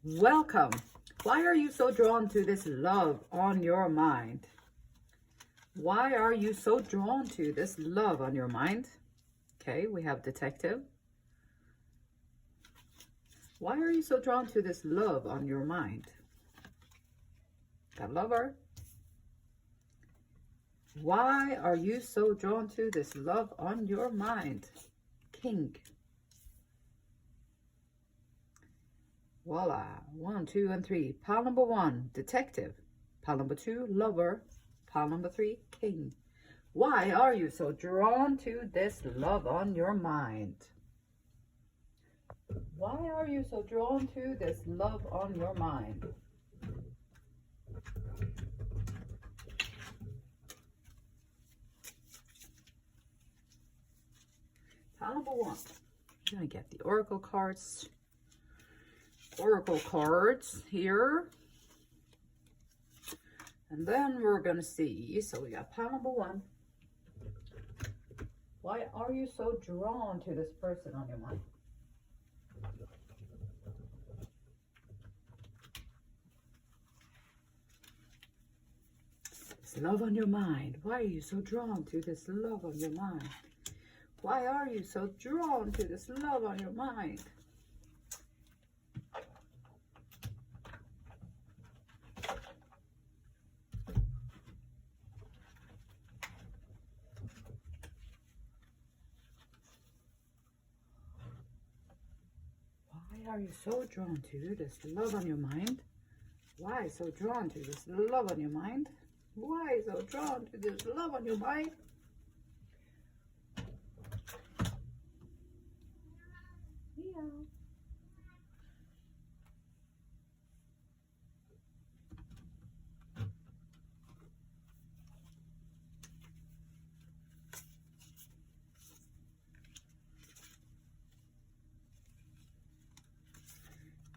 Welcome. Why are you so drawn to this love on your mind? Why are you so drawn to this love on your mind? Okay, we have detective. Why are you so drawn to this love on your mind? Got lover. Why are you so drawn to this love on your mind? King. Voila. 1, 2, and 3. Pile number 1, detective. Pile number 2, lover. Pile number 3, king. Why are you so drawn to this love on your mind? Why are you so drawn to this love on your mind? Pile number 1. I'm going to get the oracle cards. Oracle cards here. And then we're going to see. So we got pile number 1. Why are you so drawn to this person on your mind? This love on your mind. Why are you so drawn to this love on your mind? Why are you so drawn to this love on your mind? Why are you so drawn to this love on your mind? Why so drawn to this love on your mind? Why so drawn to this love on your mind? Yeah.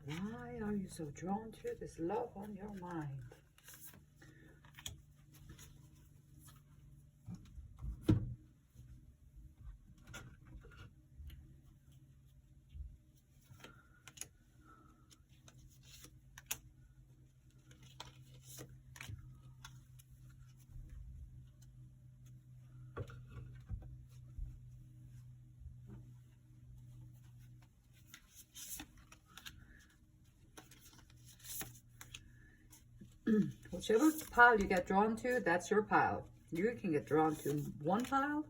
Why are you so drawn to this love on your mind? Whichever pile you get drawn to, that's your pile. You can get drawn to 1 pile.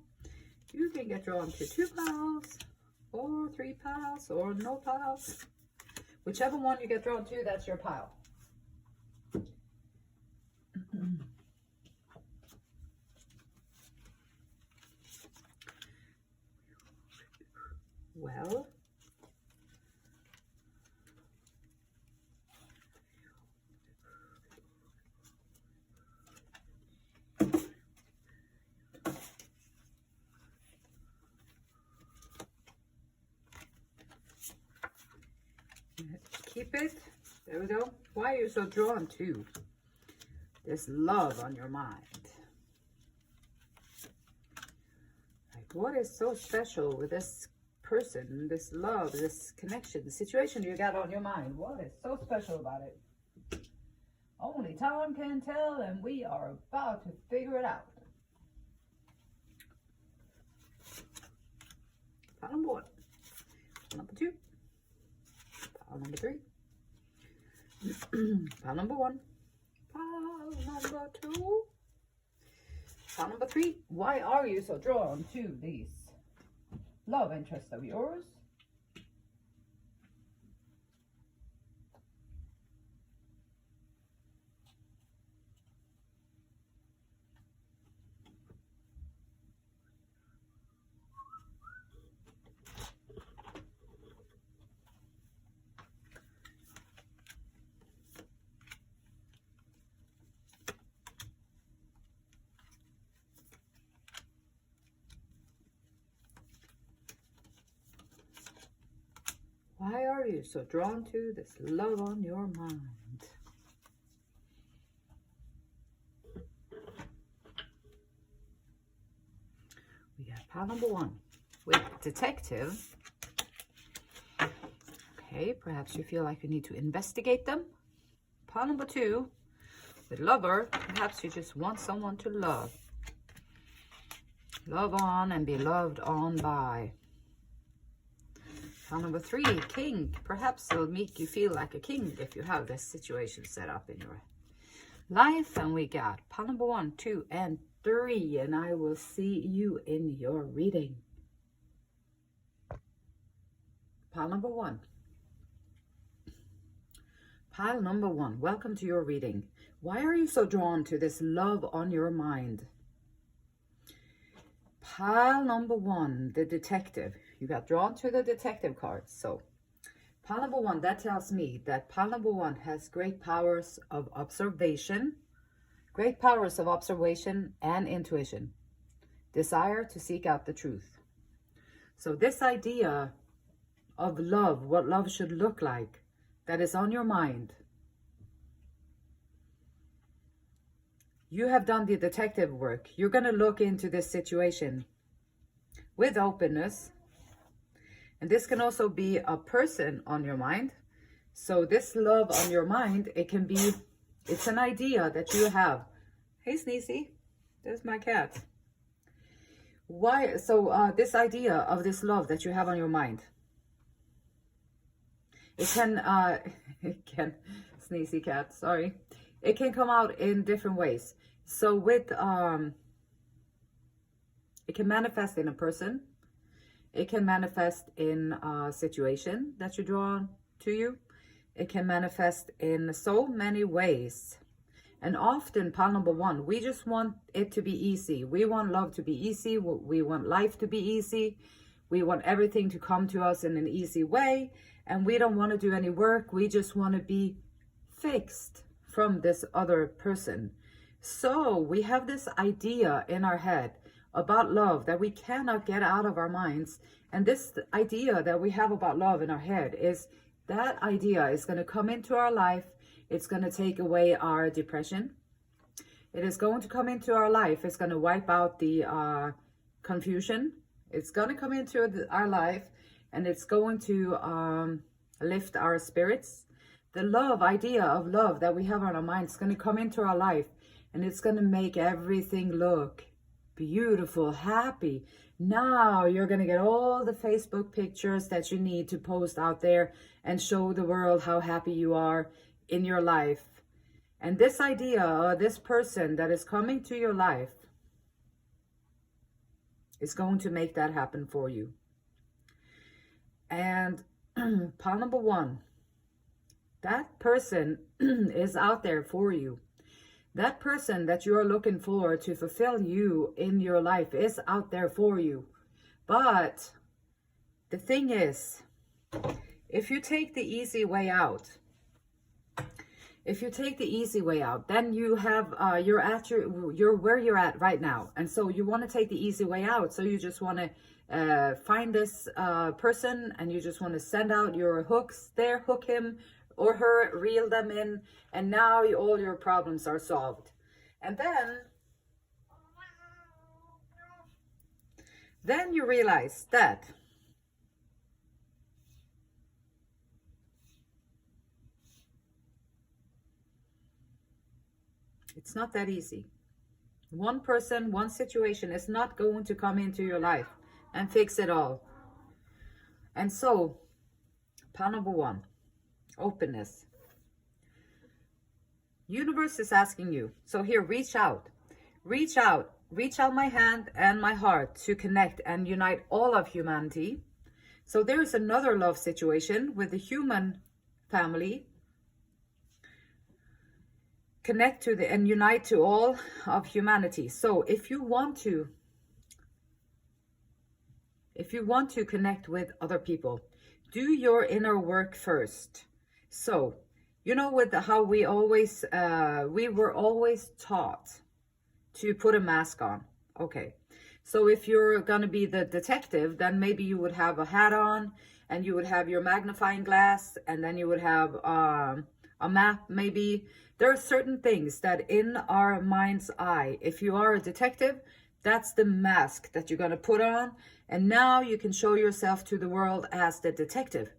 You can get drawn to 2 piles, or 3 piles, or no piles. Whichever one you get drawn to, that's your pile. Well, keep it. There we go. Why are you so drawn to this love on your mind? Like, what is so special with this person, this love, this connection, the situation you got on your mind? What is so special about it? Only time can tell, and we are about to figure it out. Pile number 1. Pile number 2. Pile number 3. Pile number 1. Pile number 2. Pile number 3. Why are you so drawn to these love interests of yours? Why are you so drawn to this love on your mind? We got pile number 1 with detective. Okay, Okay, perhaps you feel like you need to investigate them. Pile number 2, with lover, perhaps you just want someone to love. Love on and be loved on by. Pile number 3, king. Perhaps it'll make you feel like a king if you have this situation set up in your life. And we got pile number 1, 2, and 3. And I will see you in your reading. Pile number 1. Pile number 1, welcome to your reading. Why are you so drawn to this love on your mind? Pile number 1, the detective. You got drawn to the detective card. So pile number 1, that tells me that pile number 1 has great powers of observation. Great powers of observation and intuition. Desire to seek out the truth. So this idea of love, what love should look like, that is on your mind. You have done the detective work. You're going to look into this situation with openness. And this can also be a person on your mind. So this love on your mind, it's an idea that you have. Hey, Sneezy, there's my cat. Why? So this idea of this love that you have on your mind, it can, Sneezy cat, sorry. It can come out in different ways. So with, it can manifest in a person. It can manifest in a situation that you draw to you. It can manifest in so many ways. And often, pile number 1, we just want it to be easy. We want love to be easy. We want life to be easy. We want everything to come to us in an easy way. And we don't want to do any work. We just want to be fixed from this other person. So we have this idea in our head about love that we cannot get out of our minds. And this idea that we have about love in our head is that idea is going to come into our life. It's going to take away our depression. It is going to come into our life. It's going to wipe out the confusion. It's going to come into our life, and it's going to lift our spirits. The love idea of love that we have on our mind is going to come into our life, and it's going to make everything look beautiful, happy. Now you're going to get all the Facebook pictures that you need to post out there and show the world how happy you are in your life. And this idea, this person that is coming to your life is going to make that happen for you. And pile number 1, that person is out there for you. That person that you are looking for to fulfill you in your life is out there for you. But the thing is, if you take the easy way out, then you have you're where you're at right now, and so you want to take the easy way out. So you just want to find this person, and you just want to send out your hooks there, hook him or her, reel them in, and now all your problems are solved. And then you realize that it's not that easy. One person, one situation is not going to come into your life and fix it all. And so, pile number 1, openness. Universe is asking you. So here, reach out my hand and my heart to connect and unite all of humanity. So there's another love situation with the human family. Connect to and unite to all of humanity. So if you want to connect with other people, do your inner work first. So, you know, with how we were always taught to put a mask on. Okay. So if you're going to be the detective, then maybe you would have a hat on, and you would have your magnifying glass, and then you would have a map maybe. There are certain things that in our mind's eye, if you are a detective, that's the mask that you're going to put on. And now you can show yourself to the world as the detective.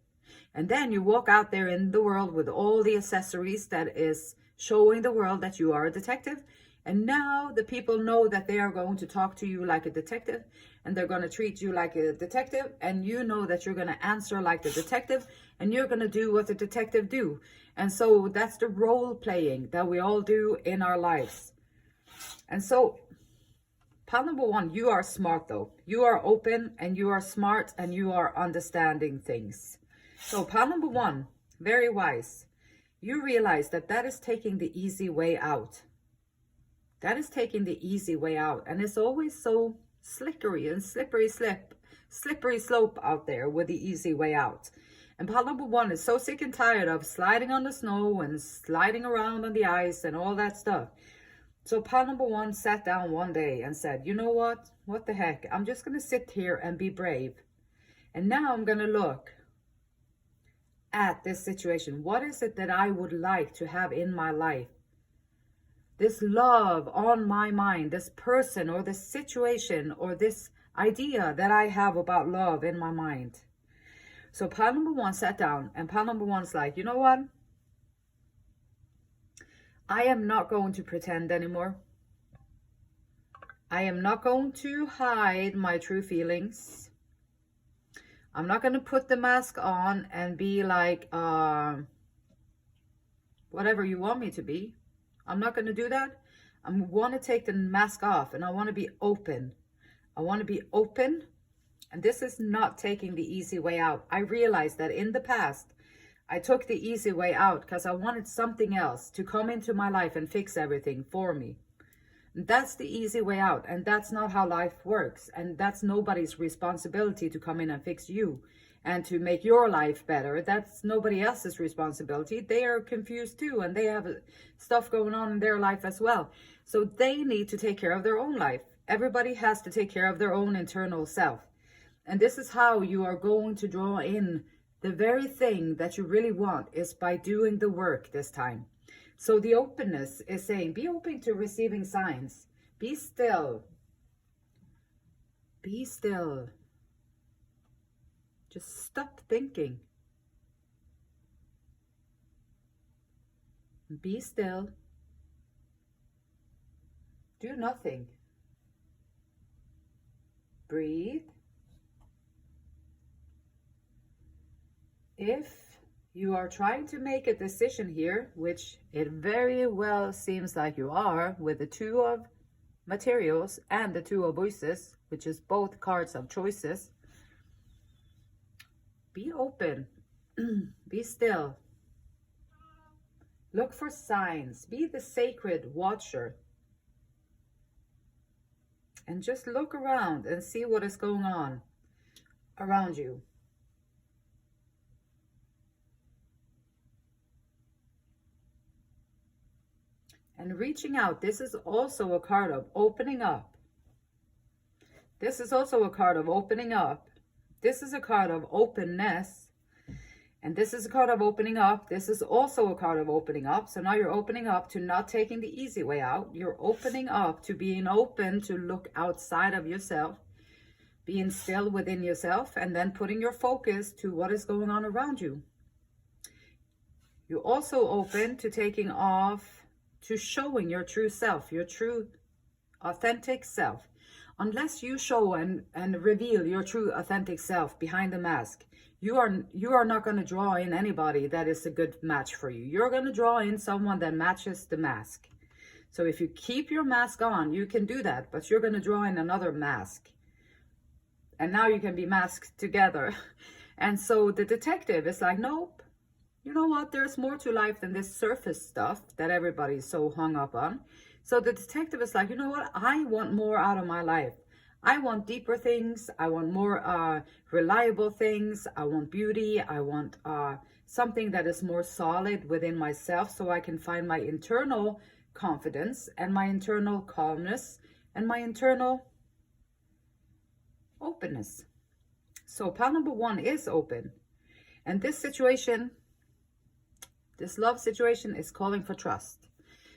And then you walk out there in the world with all the accessories that is showing the world that you are a detective. And now the people know that they are going to talk to you like a detective, and they're going to treat you like a detective, and you know that you're going to answer like the detective, and you're going to do what the detective do. And so that's the role playing that we all do in our lives. And so pile number one, you are smart though. You are open and you are smart and you are understanding things. So pile number one, very wise. You realize that that is taking the easy way out. That is taking the easy way out. And it's always so slickery and slippery slope out there with the easy way out. And pile number one is so sick and tired of sliding on the snow and sliding around on the ice and all that stuff. So pile number one sat down one day and said, you know what? What the heck? I'm just going to sit here and be brave. And now I'm going to look at this situation. What is it that I would like to have in my life? This love on my mind, this person or this situation or this idea that I have about love in my mind. So pile number one sat down, and pile number one's like, you know what? I am not going to pretend anymore. I am not going to hide my true feelings. I'm not going to put the mask on and be like, whatever you want me to be. I'm not going to do that. I want to take the mask off, and I want to be open. I want to be open. And this is not taking the easy way out. I realized that in the past, I took the easy way out because I wanted something else to come into my life and fix everything for me. And that's the easy way out. And that's not how life works. And that's nobody's responsibility to come in and fix you and to make your life better. That's nobody else's responsibility. They are confused too, and they have stuff going on in their life as well. So they need to take care of their own life. Everybody has to take care of their own internal self. And this is how you are going to draw in the very thing that you really want, is by doing the work this time. So the openness is saying, be open to receiving signs. Be still. Be still. Just stop thinking. Be still. Do nothing. Breathe. If you are trying to make a decision here, which it very well seems like you are, with the two of materials and the two of voices, which is both cards of choices, be open. Be still. Look for signs. Be the sacred watcher. And just look around and see what is going on around you. And reaching out, this is also a card of opening up. This is also a card of opening up. This is a card of openness. And this is a card of opening up. This is also a card of opening up. So now you're opening up to not taking the easy way out. You're opening up to being open to look outside of yourself, being still within yourself, and then putting your focus to what is going on around you. You're also open to taking off, to showing your true self, your true authentic self. Unless you show and reveal your true authentic self behind the mask, you are not going to draw in anybody that is a good match for you. You're going to draw in someone that matches the mask. So if you keep your mask on, you can do that, but you're going to draw in another mask. And now you can be masked together. And so the detective is like, nope. You know what? There's more to life than this surface stuff that everybody's so hung up on. So the detective is like, you know what? I want more out of my life. I want deeper things. I want more reliable things. I want beauty. I want something that is more solid within myself, so I can find my internal confidence and my internal calmness and my internal openness. So pile number one is open. And this situation, this love situation, is calling for trust.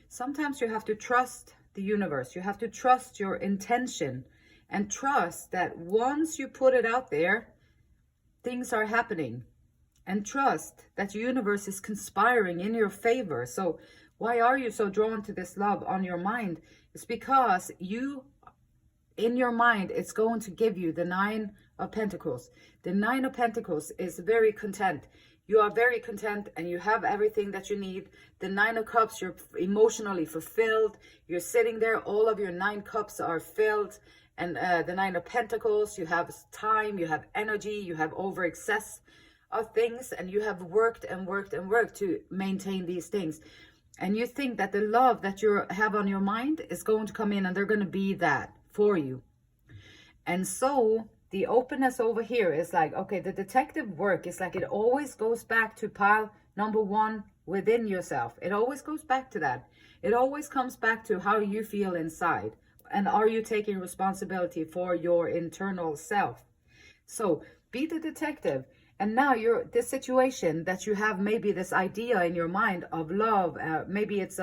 Sometimes you have to trust the universe. You have to trust your intention and trust that once you put it out there, things are happening. and trust that the universe is conspiring in your favor. So why are you so drawn to this love on your mind? It's because in your mind, it's going to give you the Nine of Pentacles. The Nine of Pentacles is very content. You are very content and you have everything that you need. The Nine of Cups, you're emotionally fulfilled. You're sitting there, all of your 9 cups are filled. And the Nine of Pentacles, you have time, you have energy, you have over excess of things, and you have worked and worked and worked to maintain these things. And you think that the love that you have on your mind is going to come in and they're going to be that for you. And so the openness over here is like, okay, the detective work is like, it always goes back to pile number 1 within yourself. It always goes back to that. It always comes back to how you feel inside. And are you taking responsibility for your internal self? So be the detective. And now this situation that you have, maybe this idea in your mind of love, maybe it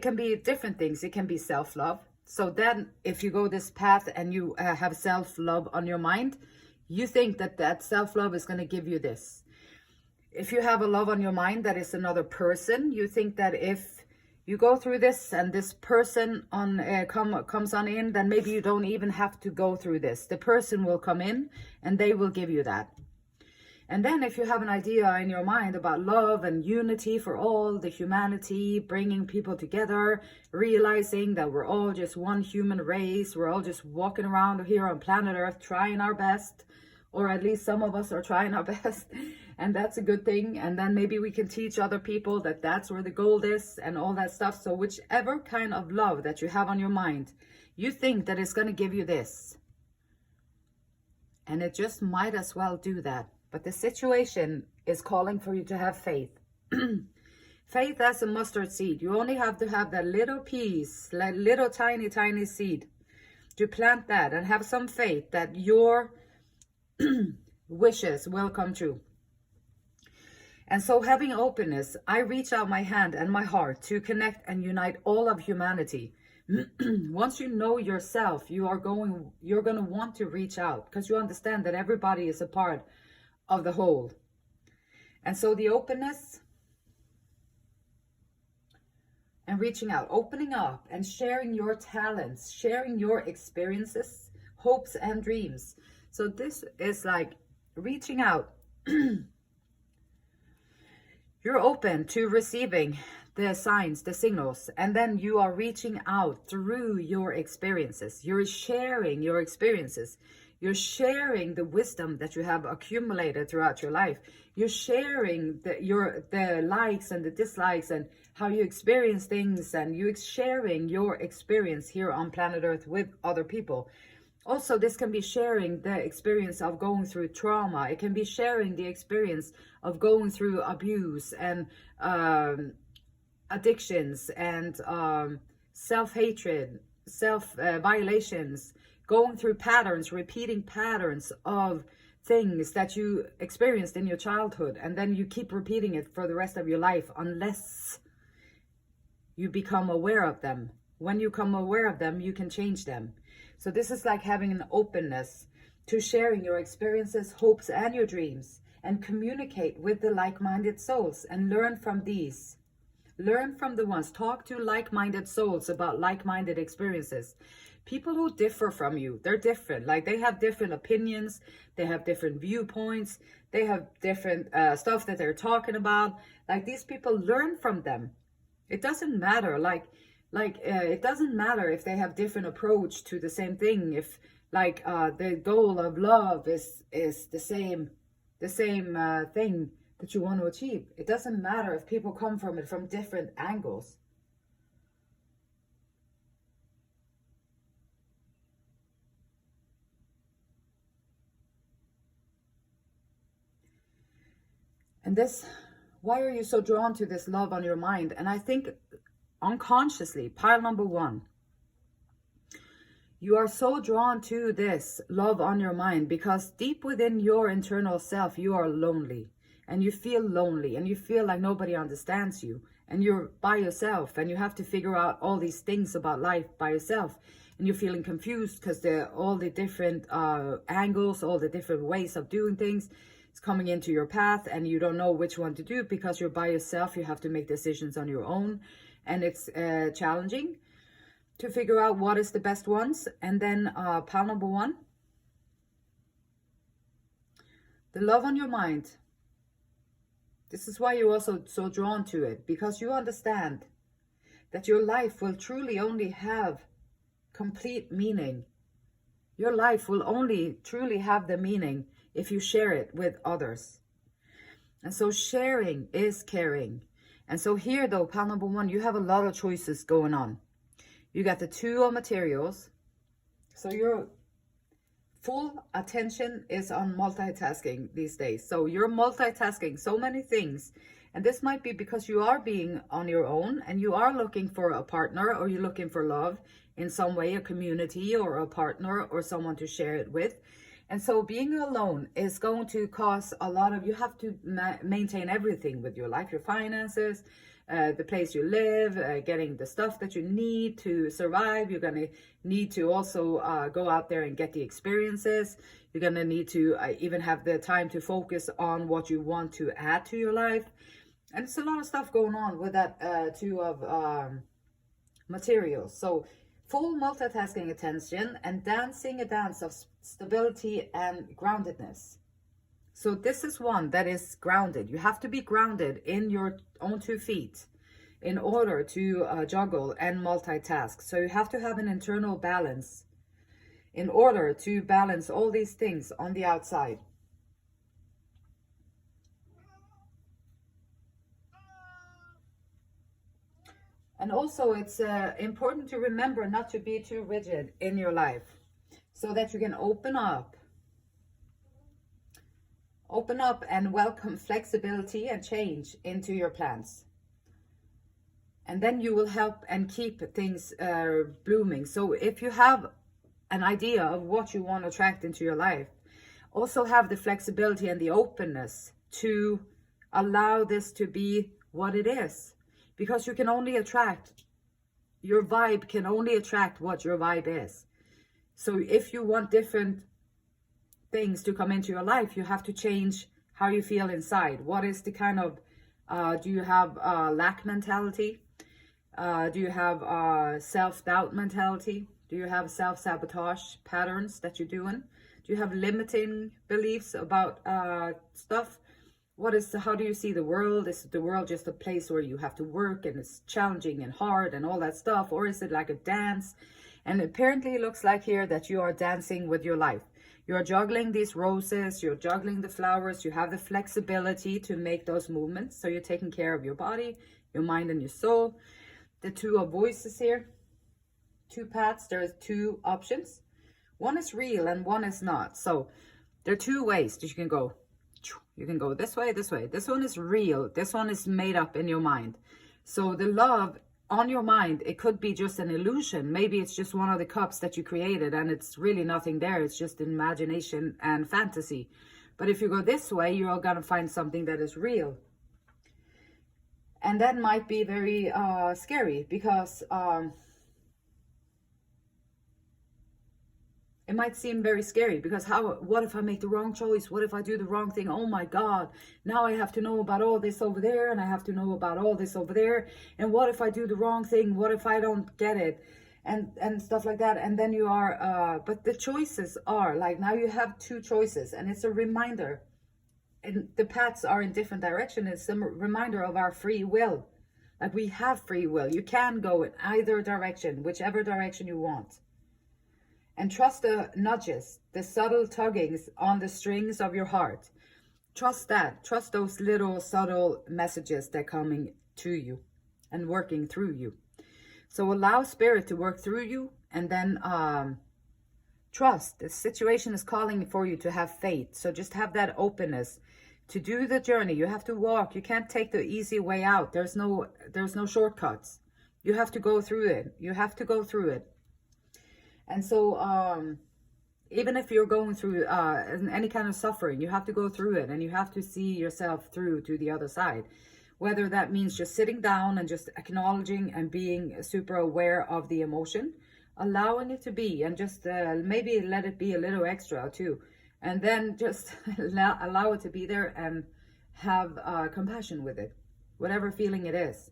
can be different things. It can be self-love. So then if you go this path and you have self-love on your mind, you think that self-love is going to give you this. If you have a love on your mind that is another person, you think that if you go through this and this person comes on in, then maybe you don't even have to go through this. The person will come in and they will give you that. And then if you have an idea in your mind about love and unity for all the humanity, bringing people together, realizing that we're all just one human race, we're all just walking around here on planet Earth trying our best, or at least some of us are trying our best, and that's a good thing. And then maybe we can teach other people that that's where the gold is and all that stuff. So whichever kind of love that you have on your mind, you think that it's going to give you this. And it just might as well do that. But the situation is calling for you to have faith. Faith as a mustard seed. You only have to have that little piece, like little tiny, tiny seed, to plant that and have some faith that your wishes will come true. And so having openness, I reach out my hand and my heart to connect and unite all of humanity. Once you know yourself, you're going to want to reach out because you understand that everybody is a part of the whole. And so the openness and reaching out, opening up and sharing your talents, sharing your experiences, hopes and dreams. So this is like reaching out. You're open to receiving the signs, the signals, and then you are reaching out through your experiences. You're sharing your experiences. You're sharing the wisdom that you have accumulated throughout your life. You're sharing the likes and the dislikes and how you experience things, and you're sharing your experience here on planet Earth with other people. Also, this can be sharing the experience of going through trauma. It can be sharing the experience of going through abuse and addictions and self-hatred, self-violations, going through patterns, repeating patterns of things that you experienced in your childhood, and then you keep repeating it for the rest of your life unless you become aware of them. When you become aware of them, you can change them. So this is like having an openness to sharing your experiences, hopes, and your dreams, and communicate with the like-minded souls and learn from these. Learn from the ones. Talk to like-minded souls about like-minded experiences. People who differ from you, they're different. Like they have different opinions, they have different viewpoints, they have different stuff that they're talking about. Like these people, learn from them. It doesn't matter. It doesn't matter if they have different approach to the same thing. If the goal of love is the same thing that you want to achieve. It doesn't matter if people come from it from different angles. And this, why are you so drawn to this love on your mind? And I think unconsciously, pile number 1, you are so drawn to this love on your mind because deep within your internal self, you are lonely and you feel lonely and you feel like nobody understands you and you're by yourself and you have to figure out all these things about life by yourself. And you're feeling confused because all the different angles, all the different ways of doing things. It's coming into your path and you don't know which one to do because you're by yourself. You have to make decisions on your own, and it's challenging to figure out what is the best ones. And then pile number 1, the love on your mind. This is why you're also so drawn to it, because you understand that your life will truly only have complete meaning. Your life will only truly have the meaning if you share it with others. And so sharing is caring. And so here though, pile number 1, you have a lot of choices going on. You got the 2 of materials. So your full attention is on multitasking these days. So you're multitasking so many things. And this might be because you are being on your own and you are looking for a partner, or you're looking for love in some way, a community or a partner or someone to share it with. And so being alone is going to cause a lot of, you have to maintain everything with your life, your finances, the place you live, getting the stuff that you need to survive. You're going to need to also go out there and get the experiences. You're going to need to even have the time to focus on what you want to add to your life. And it's a lot of stuff going on with that 2 of materials. So full multitasking attention and dancing a dance of stability and groundedness. So this is one that is grounded. You have to be grounded in your own 2 feet in order to juggle and multitask. So you have to have an internal balance in order to balance all these things on the outside. And also it's important to remember not to be too rigid in your life, so that you can open up and welcome flexibility and change into your plans. And then you will help and keep things blooming. So if you have an idea of what you want to attract into your life, also have the flexibility and the openness to allow this to be what it is. Because you can only attract, your vibe can only attract what your vibe is. So if you want different things to come into your life, you have to change how you feel inside. What is the kind of, do you have lack mentality? Do you have self-doubt mentality? Do you have self-sabotage patterns that you're doing? Do you have limiting beliefs about stuff? How do you see the world? Is the world just a place where you have to work and it's challenging and hard and all that stuff? Or is it like a dance? And apparently it looks like here that you are dancing with your life. You're juggling these roses, you're juggling the flowers, you have the flexibility to make those movements. So you're taking care of your body, your mind and your soul. The 2 of voices here, 2 paths, there's 2 options. One is real and one is not. So there are 2 ways that you can go. You can go this way, this way. This one is real. This one is made up in your mind. So the love on your mind, it could be just an illusion. Maybe it's just one of the cups that you created and it's really nothing there. It's just imagination and fantasy. But if you go this way, you're going to find something that is real. And that might be very scary, because it might seem very scary, because what if I make the wrong choice? What if I do the wrong thing? Oh my God, now I have to know about all this over there, and I have to know about all this over there. And what if I do the wrong thing? What if I don't get it? And stuff like that. And then you are, but the choices are like, now you have 2 choices, and it's a reminder. And the paths are in different directions. It's a reminder of our free will. Like, we have free will. You can go in either direction, whichever direction you want. And trust the nudges, the subtle tuggings on the strings of your heart. Trust that. Trust those little subtle messages that are coming to you and working through you. So allow spirit to work through you, and then trust. The situation is calling for you to have faith. So just have that openness to do the journey. You have to walk. You can't take the easy way out. There's no shortcuts. You have to go through it. You have to go through it. And so even if you're going through any kind of suffering, you have to go through it, and you have to see yourself through to the other side. Whether that means just sitting down and just acknowledging and being super aware of the emotion, allowing it to be, and just maybe let it be a little extra too. And then just allow it to be there and have compassion with it, whatever feeling it is.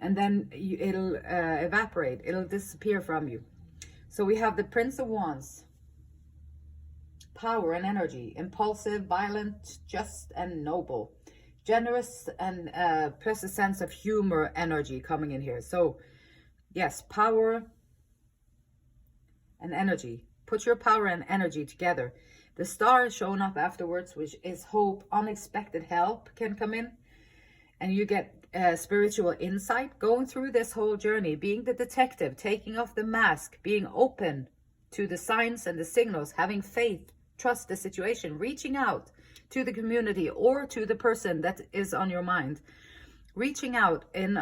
And then it'll evaporate, it'll disappear from you. So we have the Prince of Wands. Power and energy, impulsive, violent, just and noble. Generous and plus a sense of humor energy coming in here. So yes, power and energy. Put your power and energy together. The star is showing up afterwards, which is hope. Unexpected help can come in. And you get spiritual insight going through this whole journey. Being the detective, taking off the mask, being open to the signs and the signals, having faith, trust the situation, reaching out to the community or to the person that is on your mind. Reaching out and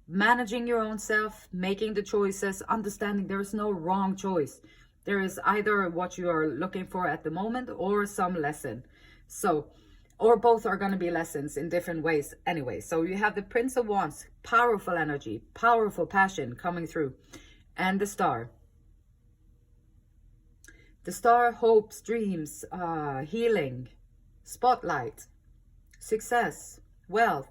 managing your own self, making the choices, understanding there is no wrong choice. There is either what you are looking for at the moment or some lesson. So, or both are going to be lessons in different ways anyway. So you have the Prince of Wands, powerful energy, powerful passion coming through, and the star. The star, hopes, dreams, healing, spotlight, success, wealth.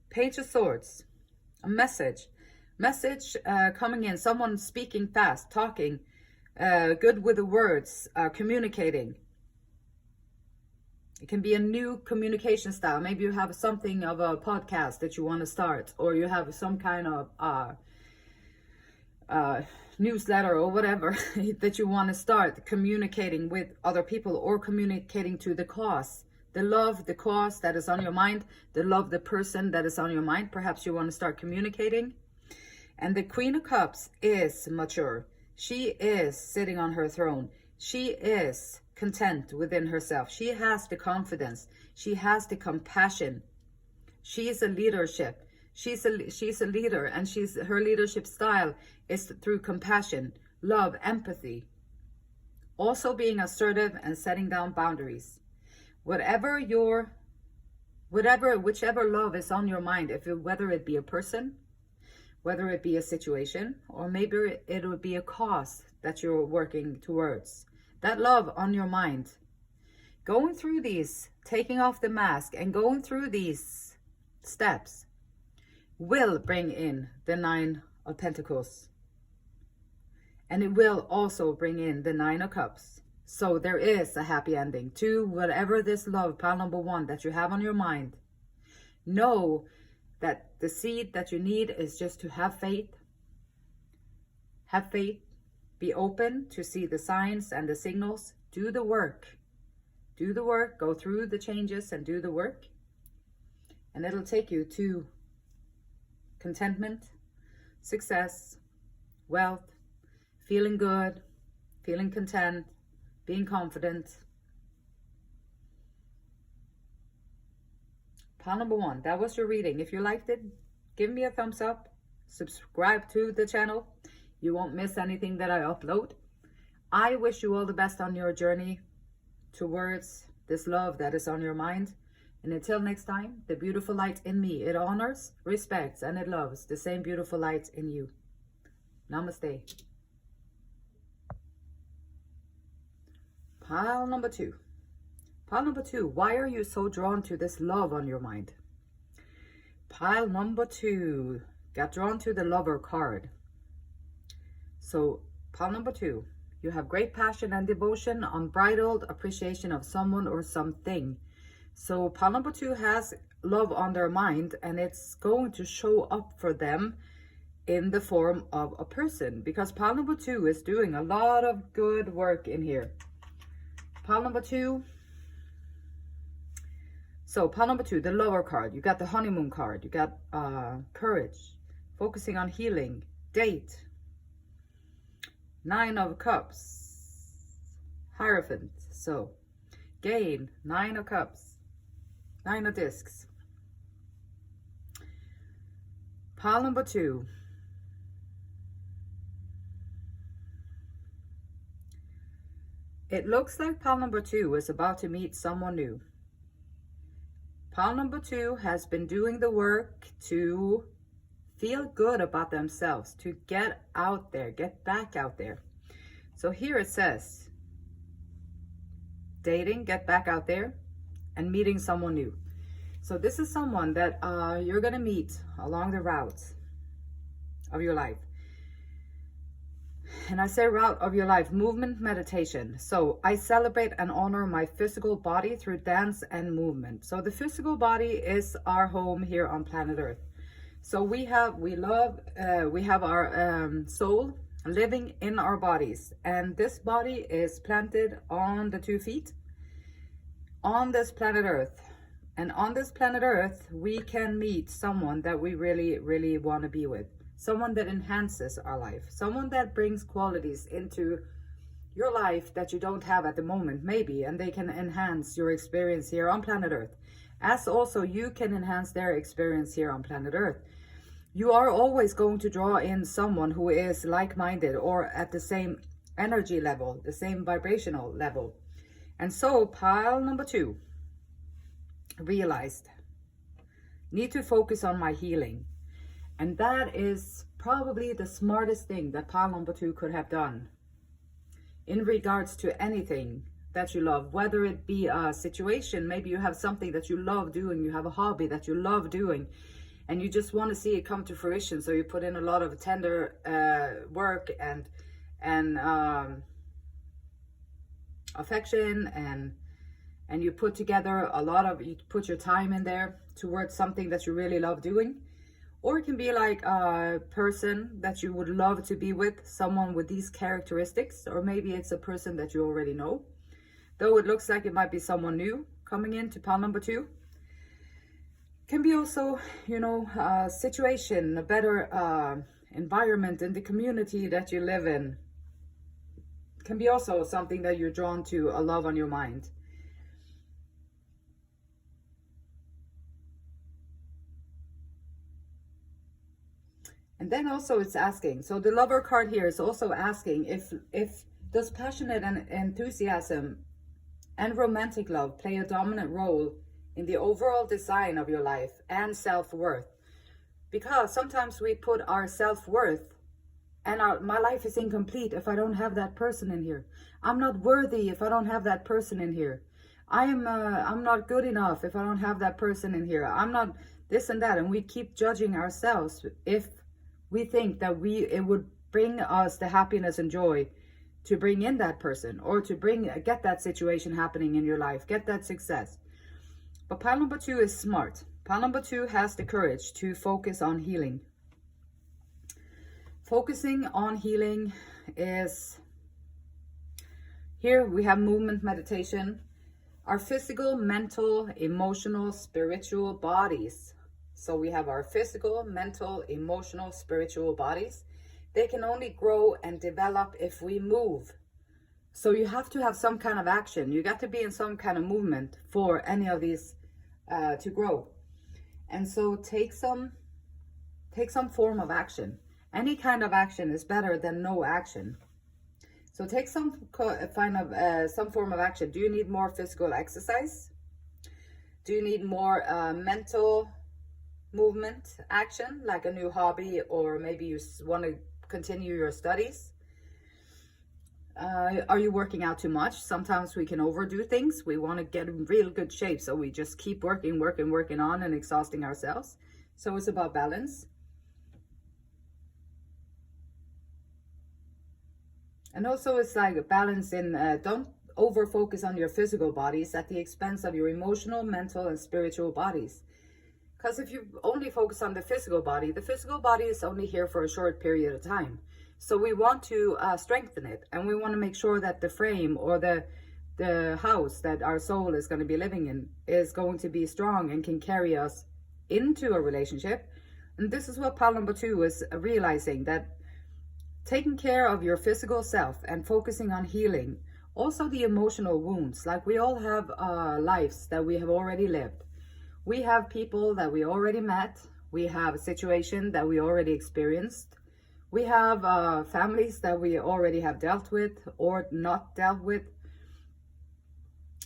Page of Swords, a message coming in, someone speaking fast, talking, good with the words, communicating. It can be a new communication style. Maybe you have something of a podcast that you want to start, or you have some kind of newsletter or whatever that you want to start communicating with other people, or communicating to the cause, the love, the cause that is on your mind, the love, the person that is on your mind. Perhaps you want to start communicating. And the Queen of Cups is mature. She is sitting on her throne. She is content within herself. She has the confidence. She has the compassion. She is a leadership. She's a leader, and her leadership style is through compassion, love, empathy. Also being assertive and setting down boundaries. Whichever love is on your mind, whether it be a person, whether it be a situation, or maybe it would be a cause that you're working towards. That love on your mind. Going through these, taking off the mask and going through these steps will bring in the 9 of Pentacles. And it will also bring in the 9 of Cups. So there is a happy ending to whatever this love, pile number 1, that you have on your mind. Know that the seed that you need is just to have faith. Have faith. Be open to see the signs and the signals. Do the work. Do the work. Go through the changes and do the work. And it'll take you to contentment, success, wealth, feeling good, feeling content, being confident. Pile number 1, that was your reading. If you liked it, give me a thumbs up. Subscribe to the channel. You won't miss anything that I upload. I wish you all the best on your journey towards this love that is on your mind. And until next time, the beautiful light in me, it honors, respects, and it loves the same beautiful light in you. Namaste. Pile number 2. Pile number 2, why are you so drawn to this love on your mind? Pile number 2, got drawn to the Lover card. So pile number 2, you have great passion and devotion, unbridled appreciation of someone or something. So pile number 2 has love on their mind, and it's going to show up for them in the form of a person, because pile number 2 is doing a lot of good work in here. Pile number 2. So pile number 2, the Lover card. You got the Honeymoon card. You got courage, focusing on healing, date. 9 of Cups, Hierophant. So gain, 9 of Cups, 9 of Discs. Pile number 2. It looks like pile number 2 is about to meet someone new. Pile number 2 has been doing the work to feel good about themselves, to get out there, get back out there. So here it says, dating, get back out there, and meeting someone new. So this is someone that you're going to meet along the route of your life. And I say route of your life, movement, meditation. So I celebrate and honor my physical body through dance and movement. So the physical body is our home here on planet Earth. So we have our soul living in our bodies. And this body is planted on the 2 feet on this planet Earth. And on this planet Earth, we can meet someone that we really, really want to be with. Someone that enhances our life. Someone that brings qualities into your life that you don't have at the moment, maybe. And they can enhance your experience here on planet Earth. As also you can enhance their experience here on planet Earth. You are always going to draw in someone who is like-minded or at the same energy level, the same vibrational level. And so pile number 2, realized, need to focus on my healing. And that is probably the smartest thing that pile number 2 could have done in regards to anything that you love, whether it be a situation, maybe you have something that you love doing, you have a hobby that you love doing, and you just want to see it come to fruition. So you put in a lot of tender work and affection, and you put together you put your time in there towards something that you really love doing. Or it can be like a person that you would love to be with, someone with these characteristics, or maybe it's a person that you already know. Though it looks like it might be someone new coming into pile number 2. Can be also, a situation, a better environment in the community that you live in. Can be also something that you're drawn to, a love on your mind. And then also it's asking, so the lover card here is also asking if does passionate and enthusiasm and romantic love play a dominant role in the overall design of your life and self-worth? Because sometimes we put our self-worth and my life is incomplete if I don't have that person in here. I'm not worthy if I don't have that person in here. I'm not good enough if I don't have that person in here. I'm not this and that, and we keep judging ourselves if we think that it would bring us the happiness and joy to bring in that person, or to get that situation happening in your life, get that success. But pile number 2 is smart. Pile number 2 has the courage to focus on healing. Focusing on healing is, here we have movement, meditation, our physical, mental, emotional, spiritual bodies. So we have our physical, mental, emotional, spiritual bodies. They can only grow and develop if we move. So you have to have some kind of action. You got to be in some kind of movement for any of these to grow. And so take some form of action. Any kind of action is better than no action. So take some form of action. Do you need more physical exercise? Do you need more mental movement action, like a new hobby, or maybe you want to continue your studies? Are you working out too much? Sometimes we can overdo things. We want to get in real good shape, so we just keep working on and exhausting ourselves. So it's about balance. And also it's like a balance in don't over focus on your physical bodies at the expense of your emotional, mental, and spiritual bodies. Because if you only focus on the physical body is only here for a short period of time. So we want to strengthen it, and we want to make sure that the frame or the house that our soul is going to be living in is going to be strong and can carry us into a relationship. And this is what pile number 2 is realizing, that taking care of your physical self and focusing on healing. Also the emotional wounds, like we all have lives that we have already lived. We have people that we already met. We have a situation that we already experienced. We have families that we already have dealt with or not dealt with.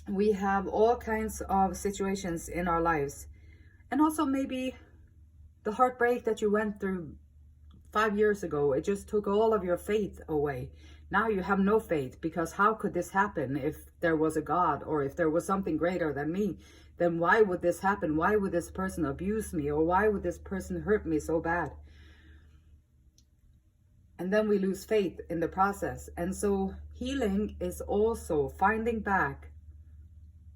We have all kinds of situations in our lives. And also maybe the heartbreak that you went through 5 years ago, it just took all of your faith away. Now you have no faith, because how could this happen? If there was a God, or if there was something greater than me, then why would this happen? Why would this person abuse me? Or why would this person hurt me so bad? And then we lose faith in the process. And so healing is also finding back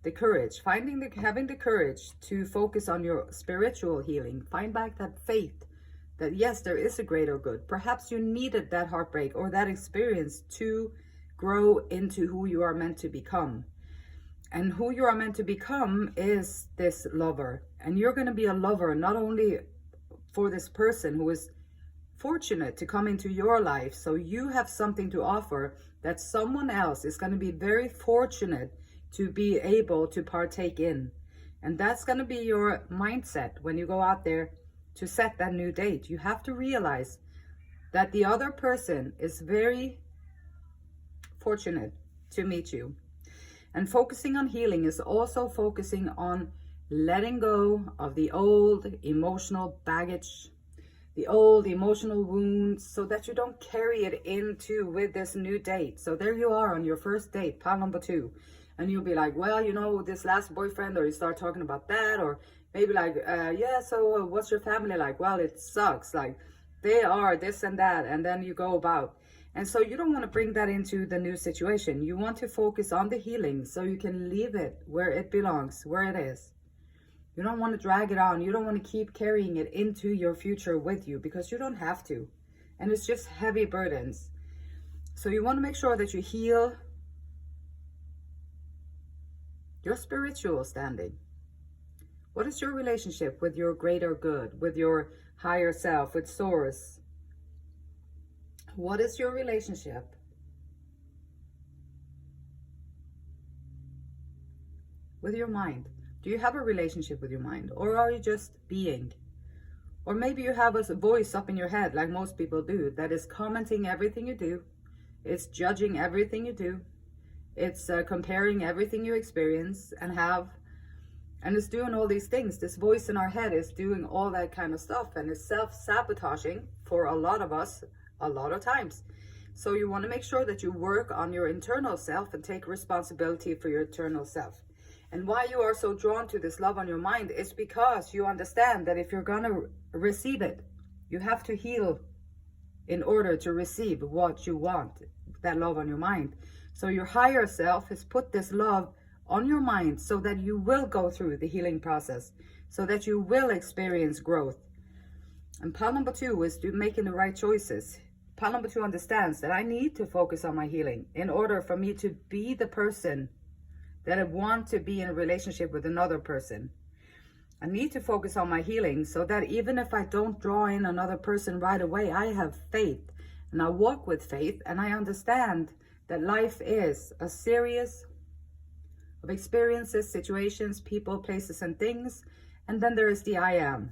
the courage, having the courage to focus on your spiritual healing. Find back that faith that yes, there is a greater good. Perhaps you needed that heartbreak or that experience to grow into who you are meant to become. And who you are meant to become is this lover. And you're going to be a lover not only for this person who is fortunate to come into your life, so you have something to offer that someone else is going to be very fortunate to be able to partake in. And that's going to be your mindset when you go out there to set that new date. You have to realize that the other person is very fortunate to meet you. And focusing on healing is also focusing on letting go of the old emotional baggage, the old emotional wounds, so that you don't carry it into with this new date. So there you are on your first date, pile number 2. And you'll be like, well, you know, this last boyfriend, or you start talking about that, or maybe like, yeah, so what's your family like? Well, it sucks. Like, they are this and that. And then you go about. And so you don't want to bring that into the new situation. You want to focus on the healing so you can leave it where it belongs, where it is. You don't want to drag it on. You don't want to keep carrying it into your future with you, because you don't have to. And it's just heavy burdens. So you want to make sure that you heal your spiritual standing. What is your relationship with your greater good, with your higher self, with source? What is your relationship with your mind? Do you have a relationship with your mind, or are you just being? Or maybe you have a voice up in your head, like most people do, that is commenting everything you do. It's judging everything you do. It's comparing everything you experience and have. And it's doing all these things. This voice in our head is doing all that kind of stuff, and it's self-sabotaging for a lot of us a lot of times. So you want to make sure that you work on your internal self and take responsibility for your internal self. And why you are so drawn to this love on your mind is because you understand that if you're going to receive it, you have to heal in order to receive what you want, that love on your mind. So your higher self has put this love on your mind so that you will go through the healing process, so that you will experience growth. And pile number 2 is making the right choices. Pile number 2 understands that I need to focus on my healing in order for me to be the person that I want to be in a relationship with another person. I need to focus on my healing so that even if I don't draw in another person right away, I have faith and I walk with faith, and I understand that life is a series of experiences, situations, people, places, and things. And then there is the I am.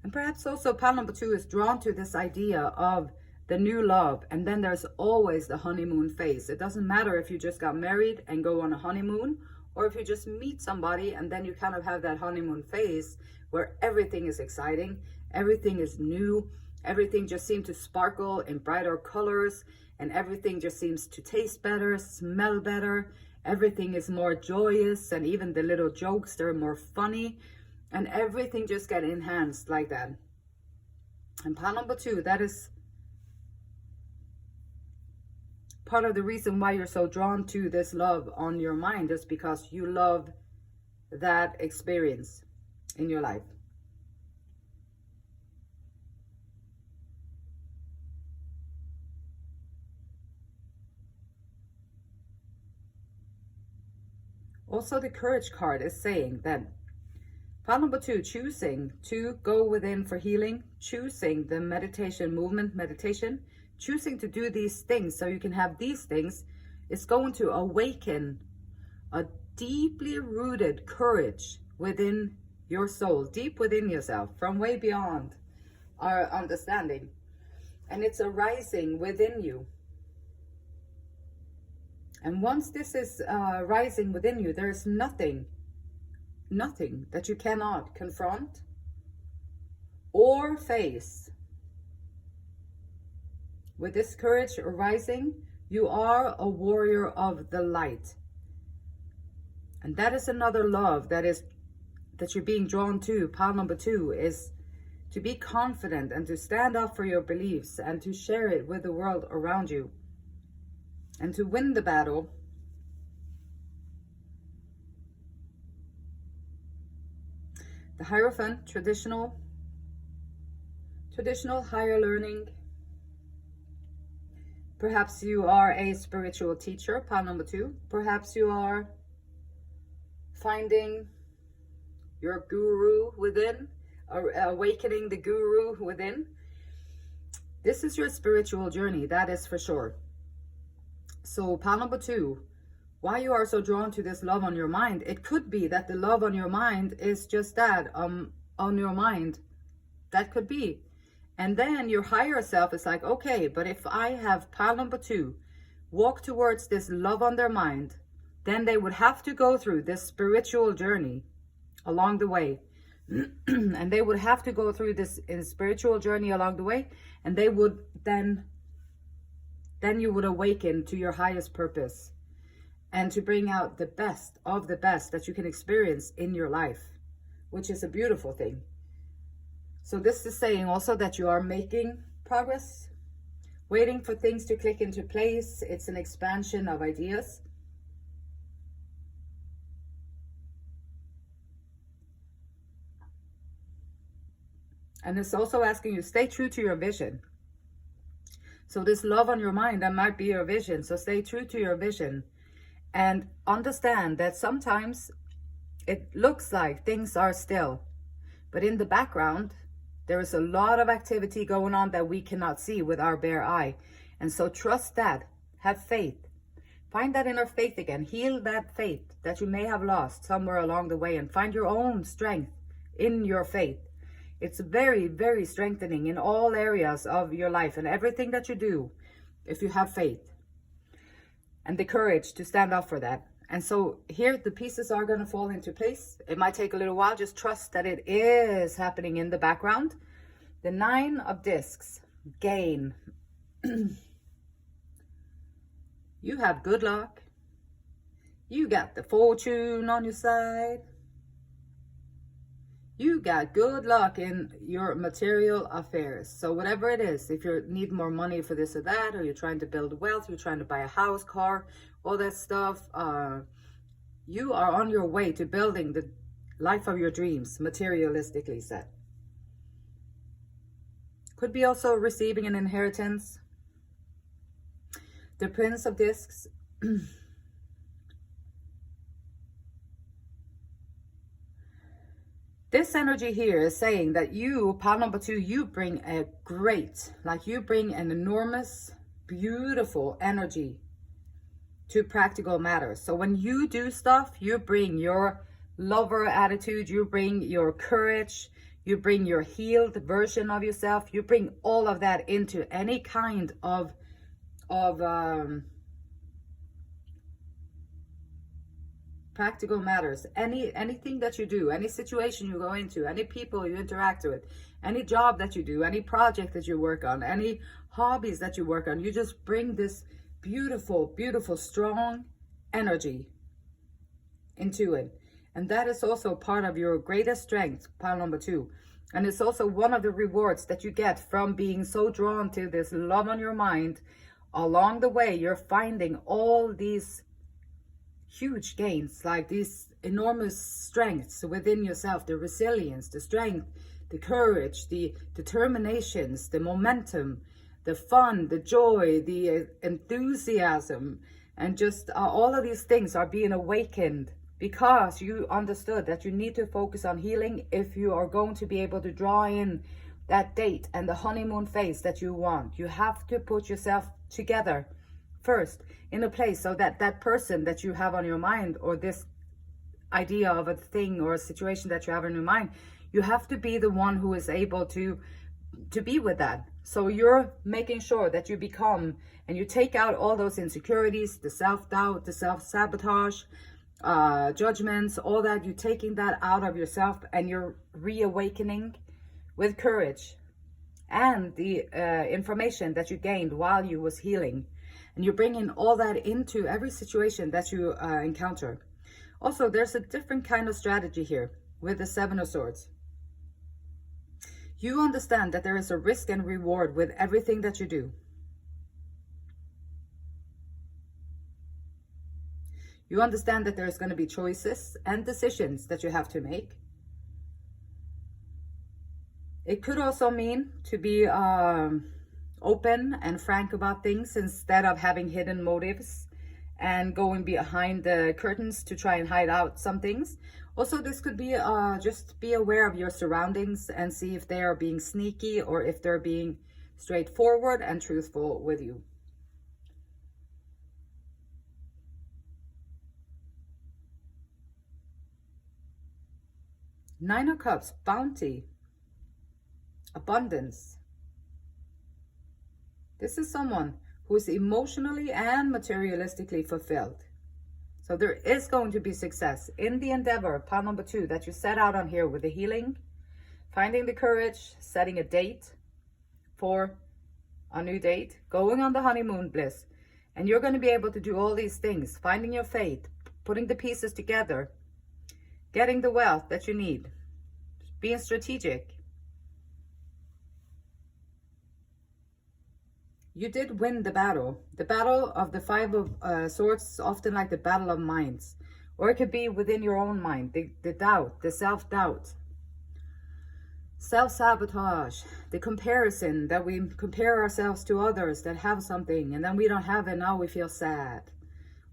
And perhaps also pile number 2 is drawn to this idea of the new love. And then there's always the honeymoon phase. It doesn't matter if you just got married and go on a honeymoon, or if you just meet somebody and then you kind of have that honeymoon phase where everything is exciting, everything is new, everything just seems to sparkle in brighter colors, and everything just seems to taste better, smell better. Everything is more joyous, and even the little jokes, they're more funny. And everything just get enhanced like that. And pile number 2, that is part of the reason why you're so drawn to this love on your mind, is because you love that experience in your life. Also, the courage card is saying that pile number 2, choosing to go within for healing, choosing the meditation movement, meditation, choosing to do these things so you can have these things, is going to awaken a deeply rooted courage within your soul, deep within yourself, from way beyond our understanding. And it's arising within you. And once this is rising within you, there is nothing that you cannot confront or face. With this courage rising, you are a warrior of the light. And that is another love that you're being drawn to. Pile number 2 is to be confident and to stand up for your beliefs and to share it with the world around you and to win the battle. The Hierophant, traditional higher learning. Perhaps you are a spiritual teacher, pile number 2. Perhaps you are finding your guru within, or awakening the guru within. This is your spiritual journey, that is for sure. So pile number 2, why you are so drawn to this love on your mind, it could be that the love on your mind is just that, on your mind. That could be. And then your higher self is like, okay, but if I have pile number 2 walk towards this love on their mind, then they would have to go through this spiritual journey along the way. And they would have to go through this spiritual journey along the way, and they would then you would awaken to your highest purpose and to bring out the best of the best that you can experience in your life, which is a beautiful thing. So this is saying also that you are making progress, waiting for things to click into place. It's an expansion of ideas. And it's also asking you, stay true to your vision. So this love on your mind, that might be your vision. So stay true to your vision and understand that sometimes it looks like things are still, but in the background, there is a lot of activity going on that we cannot see with our bare eye. And so trust that, have faith, find that inner faith again, heal that faith that you may have lost somewhere along the way, and find your own strength in your faith. It's very, very strengthening in all areas of your life and everything that you do, if you have faith and the courage to stand up for that. And so here the pieces are going to fall into place. It might take a little while. Just trust that it is happening in the background. The 9 of discs, gain. You have good luck. You got the fortune on your side. You got good luck in your material affairs. So whatever it is, if you need more money for this or that, or you're trying to build wealth, you're trying to buy a house, car, all that stuff, you are on your way to building the life of your dreams, materialistically set. Could be also receiving an inheritance. The Prince of Discs. This energy here is saying that you, pile number 2, you bring a great, like you bring an enormous, beautiful energy to practical matters. So when you do stuff, you bring your lover attitude, you bring your courage, you bring your healed version of yourself, you bring all of that into any kind of practical matters. Anything that you do, any situation you go into, any people you interact with, any job that you do, any project that you work on, any hobbies that you work on, you just bring this beautiful, beautiful, strong energy into it. And that is also part of your greatest strength, pile number 2. And it's also one of the rewards that you get from being so drawn to this love on your mind. Along the way, you're finding all these huge gains, like these enormous strengths within yourself, the resilience, the strength, the courage, the determinations, the momentum, the fun, the joy, the enthusiasm, and just all of these things are being awakened because you understood that you need to focus on healing if you are going to be able to draw in that date and the honeymoon phase that you want. You have to put yourself together first in a place so that that person that you have on your mind, or this idea of a thing or a situation that you have in your mind, you have to be the one who is able to be with that. So you're making sure that you become, and you take out all those insecurities, the self-doubt, the self-sabotage, judgments, all that. You're taking that out of yourself, and you're reawakening with courage and the information that you gained while you was healing. And you're bringing all that into every situation that you encounter. Also, there's a different kind of strategy here with the Seven of Swords. You understand that there is a risk and reward with everything that you do. You understand that there's going to be choices and decisions that you have to make. It could also mean to be open and frank about things instead of having hidden motives and going behind the curtains to try and hide out some things. Also, this could be just be aware of your surroundings and see if they are being sneaky or if they're being straightforward and truthful with you. Nine of Cups, bounty, abundance. This is someone who is emotionally and materialistically fulfilled. So there is going to be success in the endeavor, pile number 2, that you set out on here with the healing, finding the courage, setting a date for a new date, going on the honeymoon bliss. And you're going to be able to do all these things, finding your fate, putting the pieces together, getting the wealth that you need, being strategic. You did win the battle. The battle of the Five of Swords is often like the battle of minds. Or it could be within your own mind. The doubt, the self-doubt. Self-sabotage. The comparison, that we compare ourselves to others that have something. And then we don't have it, now we feel sad.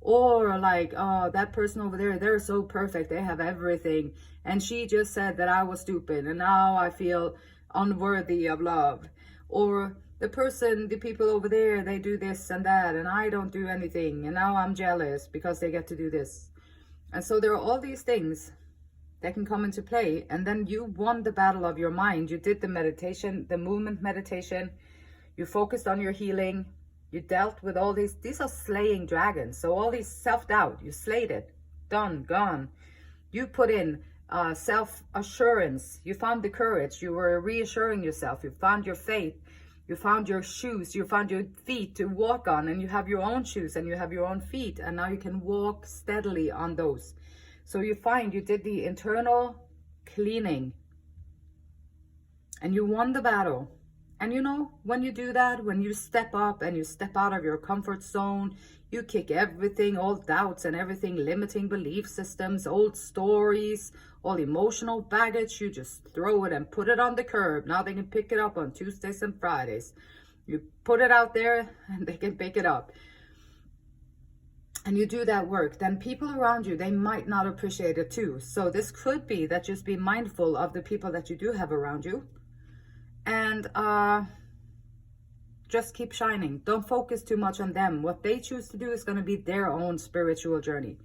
Or like, oh, that person over there, they're so perfect. They have everything. And she just said that I was stupid. And now I feel unworthy of love. Or the people over there, they do this and that, and I don't do anything, and now I'm jealous because they get to do this. And so there are all these things that can come into play, and then you won the battle of your mind. You did the meditation, the movement meditation, you focused on your healing, you dealt with all these are slaying dragons. So all these self-doubt, you slayed it, done, gone. You put in self-assurance, you found the courage, you were reassuring yourself, you found your faith. You found your shoes, you found your feet to walk on, and you have your own shoes and you have your own feet, and now you can walk steadily on those. So you find you did the internal cleaning and you won the battle. And you know, when you do that, when you step up and you step out of your comfort zone, you kick everything, all doubts and everything, limiting belief systems, old stories, all emotional baggage, you just throw it and put it on the curb. Now they can pick it up on Tuesdays and Fridays. You put it out there and they can pick it up. And you do that work, then people around you, they might not appreciate it too. So this could be that just be mindful of the people that you do have around you. And just keep shining. Don't focus too much on them. What they choose to do is going to be their own spiritual journey.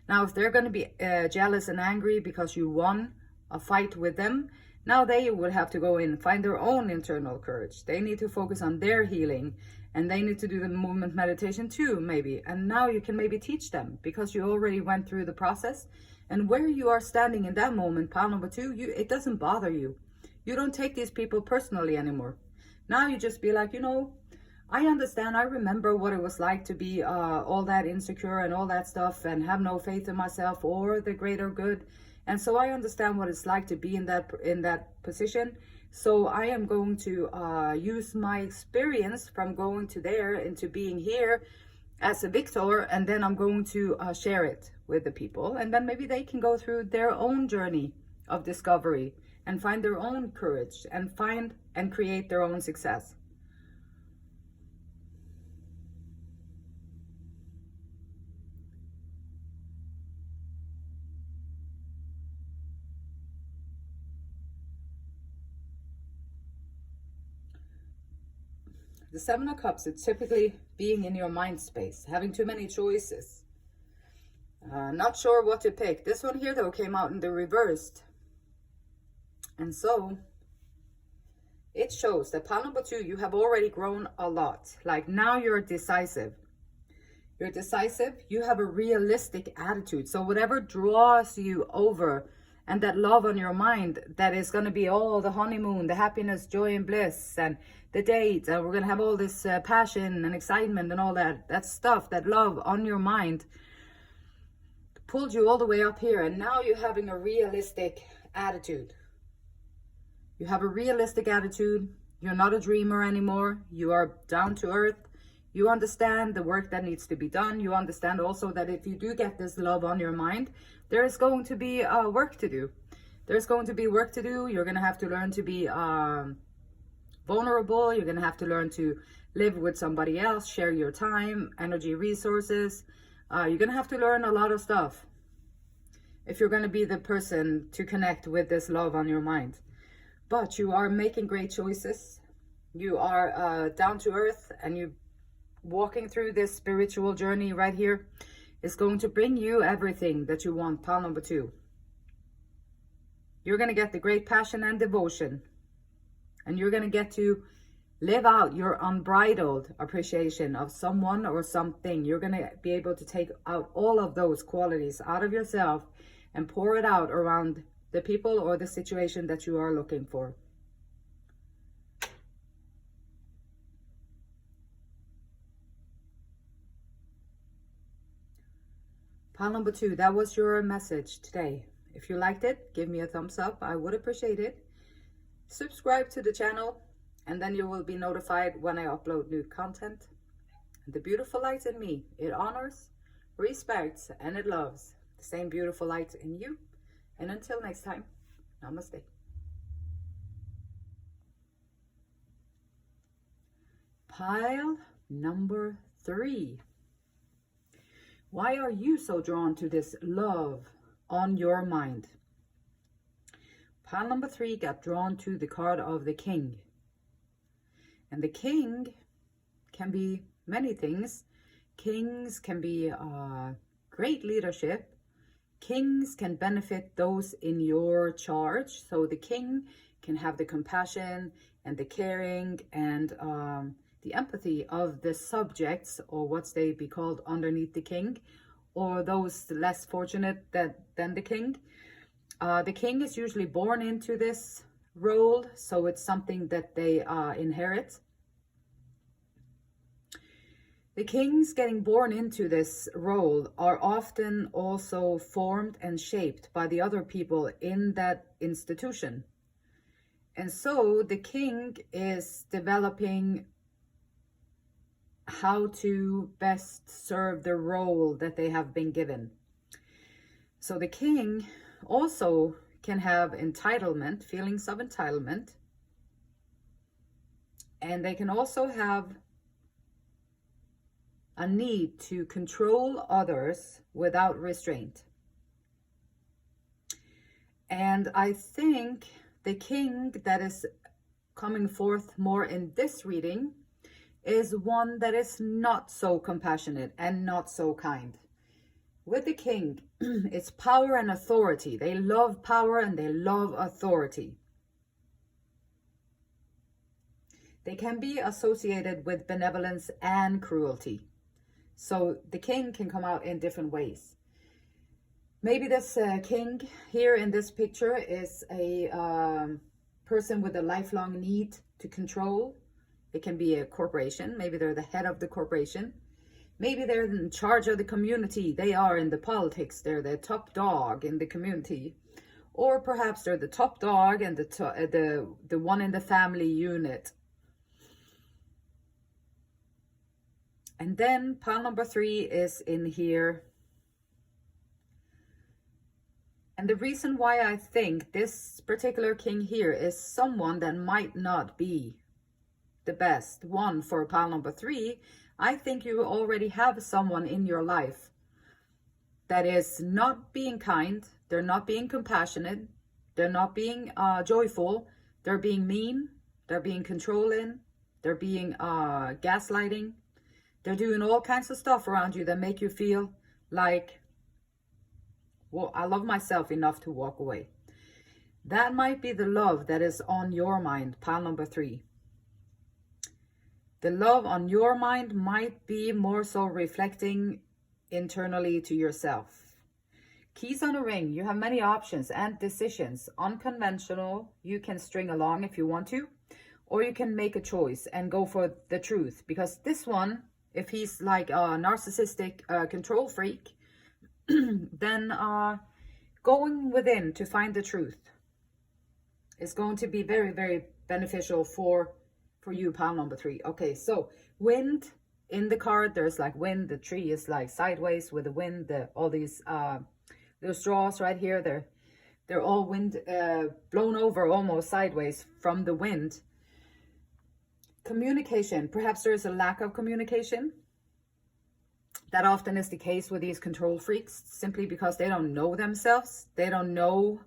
Now, if they're going to be jealous and angry because you won a fight with them, now they would have to go in and find their own internal courage. They need to focus on their healing, and they need to do the movement meditation too, maybe. And now you can maybe teach them because you already went through the process. And where you are standing in that moment, pile number 2, it doesn't bother you. You don't take these people personally anymore. Now you just be like, you know, I understand. I remember what it was like to be all that insecure and all that stuff and have no faith in myself or the greater good. And so I understand what it's like to be in that position. So I am going to use my experience from going to there into being here as a victor. And then I'm going to share it with the people. And then maybe they can go through their own journey of discovery and find their own courage and find and create their own success. The Seven of Cups, it's typically being in your mind space, having too many choices, not sure what to pick. This one here, though, came out in the reversed. And so it shows that pile number 2, you have already grown a lot. Like now you're decisive. You're decisive. You have a realistic attitude. So whatever draws you over and that love on your mind, that is going to be all the honeymoon, the happiness, joy and bliss, and the date, and we're going to have all this passion and excitement and all that stuff, that love on your mind pulled you all the way up here. And now you're having a realistic attitude. You have a realistic attitude. You're not a dreamer anymore. You are down to earth. You understand the work that needs to be done. You understand also that if you do get this love on your mind, there is going to be work to do. There's going to be work to do. You're going to have to learn to be vulnerable. You're going to have to learn to live with somebody else, share your time, energy, resources. You're going to have to learn a lot of stuff if you're going to be the person to connect with this love on your mind. But you are making great choices. You are down to earth, and you walking through this spiritual journey right here is going to bring you everything that you want. Pile number 2. You're going to get the great passion and devotion, and you're going to get to live out your unbridled appreciation of someone or something. You're going to be able to take out all of those qualities out of yourself and pour it out around the people or the situation that you are looking for. Pile number 2, that was your message today. If you liked it, give me a thumbs up. I would appreciate it. Subscribe to the channel, and then you will be notified when I upload new content. The beautiful light in me, it honors, respects, and it loves the same beautiful light in you. And until next time, namaste. Pile number 3. Why are you so drawn to this love on your mind? Pile number 3 got drawn to the card of the King. And the King can be many things. Kings can be great leadership. Kings can benefit those in your charge. So the King can have the compassion and the caring and the empathy of the subjects, or what's they be called underneath the King, or those less fortunate than the King. The King is usually born into this role, so it's something that they inherit. The kings getting born into this role are often also formed and shaped by the other people in that institution. And so the king is developing how to best serve the role that they have been given. So the king also can have entitlement, feelings of entitlement, and they can also have a need to control others without restraint. And I think the king that is coming forth more in this reading is one that is not so compassionate and not so kind. With the king, it's power and authority. They love power and they love authority. They can be associated with benevolence and cruelty. So the king can come out in different ways. Maybe this king here in this picture is a person with a lifelong need to control. It can be a corporation. Maybe they're the head of the corporation. Maybe they're in charge of the community. They are in the politics. They're the top dog in the community. Or perhaps they're the top dog and the one in the family unit. And then pile number 3 is in here. And the reason why I think this particular king here is someone that might not be the best one for pile number 3, I think you already have someone in your life that is not being kind, they're not being compassionate, they're not being joyful, they're being mean, they're being controlling, they're being gaslighting, they're doing all kinds of stuff around you that make you feel like, well, I love myself enough to walk away. That might be the love that is on your mind, pile number 3. The love on your mind might be more so reflecting internally to yourself. Keys on a ring, you have many options and decisions. Unconventional, you can string along if you want to, or you can make a choice and go for the truth. Because this one, if he's like a narcissistic control freak, then going within to find the truth is going to be very, very beneficial for you, pile number 3. Okay, so wind in the card, there's like wind. The tree is like sideways with the wind. All these little straws right here, they're all wind blown over almost sideways from the wind. Communication, perhaps there's a lack of communication. That often is the case with these control freaks, simply because they don't know themselves. They don't know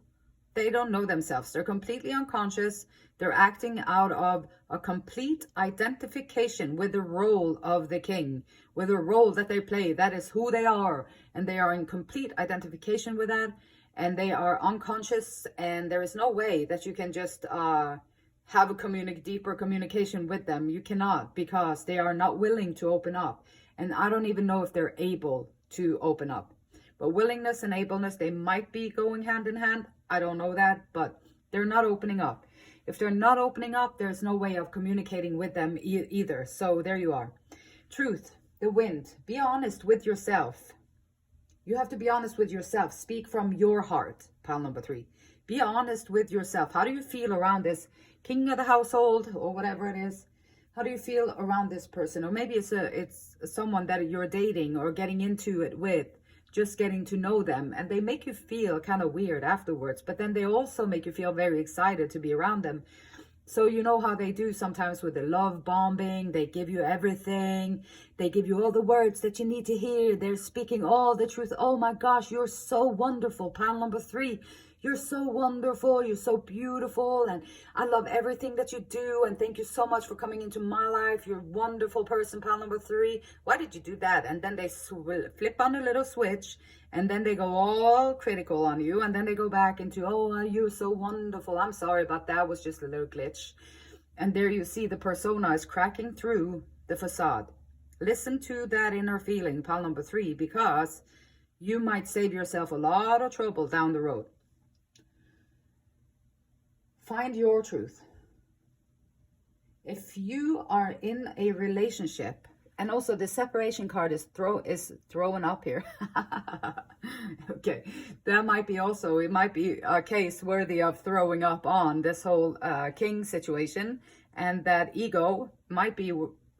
themselves. They're completely unconscious. They're acting out of a complete identification with the role of the king, with the role that they play. That is who they are. And they are in complete identification with that. And they are unconscious. And there is no way that you can just have a deeper communication with them. You cannot, because they are not willing to open up. And I don't even know if they're able to open up. But willingness and ableness, they might be going hand in hand. I don't know that, but they're not opening up. If they're not opening up, there's no way of communicating with them either. So there you are. Truth, the wind. Be honest with yourself. You have to be honest with yourself. Speak from your heart, pile number 3. Be honest with yourself. How do you feel around this king of the household or whatever it is? How do you feel around this person? Or maybe it's someone that you're dating or getting into it with, just getting to know them, and they make you feel kind of weird afterwards, but then they also make you feel very excited to be around them. So you know how they do sometimes with the love bombing. They give you everything. They give you all the words that you need to hear. They're speaking all the truth. Oh my gosh, you're so wonderful, pile number 3. You're so wonderful. You're so beautiful. And I love everything that you do. And thank you so much for coming into my life. You're a wonderful person, pile number 3. Why did you do that? And then they flip on a little switch. And then they go all critical on you. And then they go back into, oh, you're so wonderful. I'm sorry about that. It was just a little glitch. And there you see the persona is cracking through the facade. Listen to that inner feeling, pile number 3, because you might save yourself a lot of trouble down the road. Find your truth. If you are in a relationship, and also the separation card is thrown up here. Okay, that might be also, it might be a case worthy of throwing up on this whole king situation, and that ego might be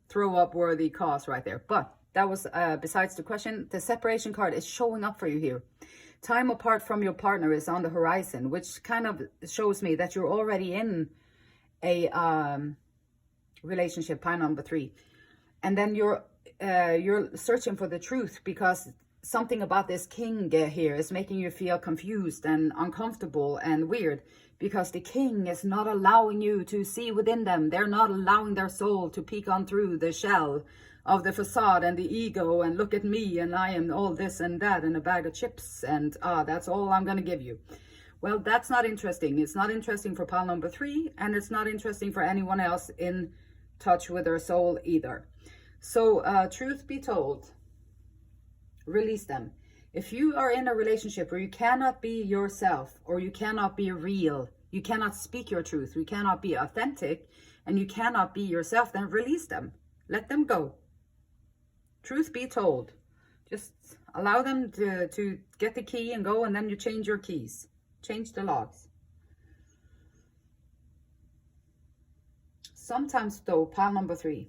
throw up worthy cause right there. But that was besides the question. The separation card is showing up for you here. Time apart from your partner is on the horizon, which kind of shows me that you're already in a relationship, pile number 3. And then you're searching for the truth, because something about this king here is making you feel confused and uncomfortable and weird, because the king is not allowing you to see within them. They're not allowing their soul to peek on through the shell of the facade and the ego and look at me and I am all this and that and a bag of chips and that's all I'm going to give you. Well, that's not interesting. It's not interesting for pile number 3, and it's not interesting for anyone else in touch with their soul either. So truth be told, release them. If you are in a relationship where you cannot be yourself, or you cannot be real, you cannot speak your truth, you cannot be authentic, and you cannot be yourself, then release them. Let them go. Truth be told, just allow them to get the key and go, and then you change your keys. Change the locks. Sometimes though, pile number 3,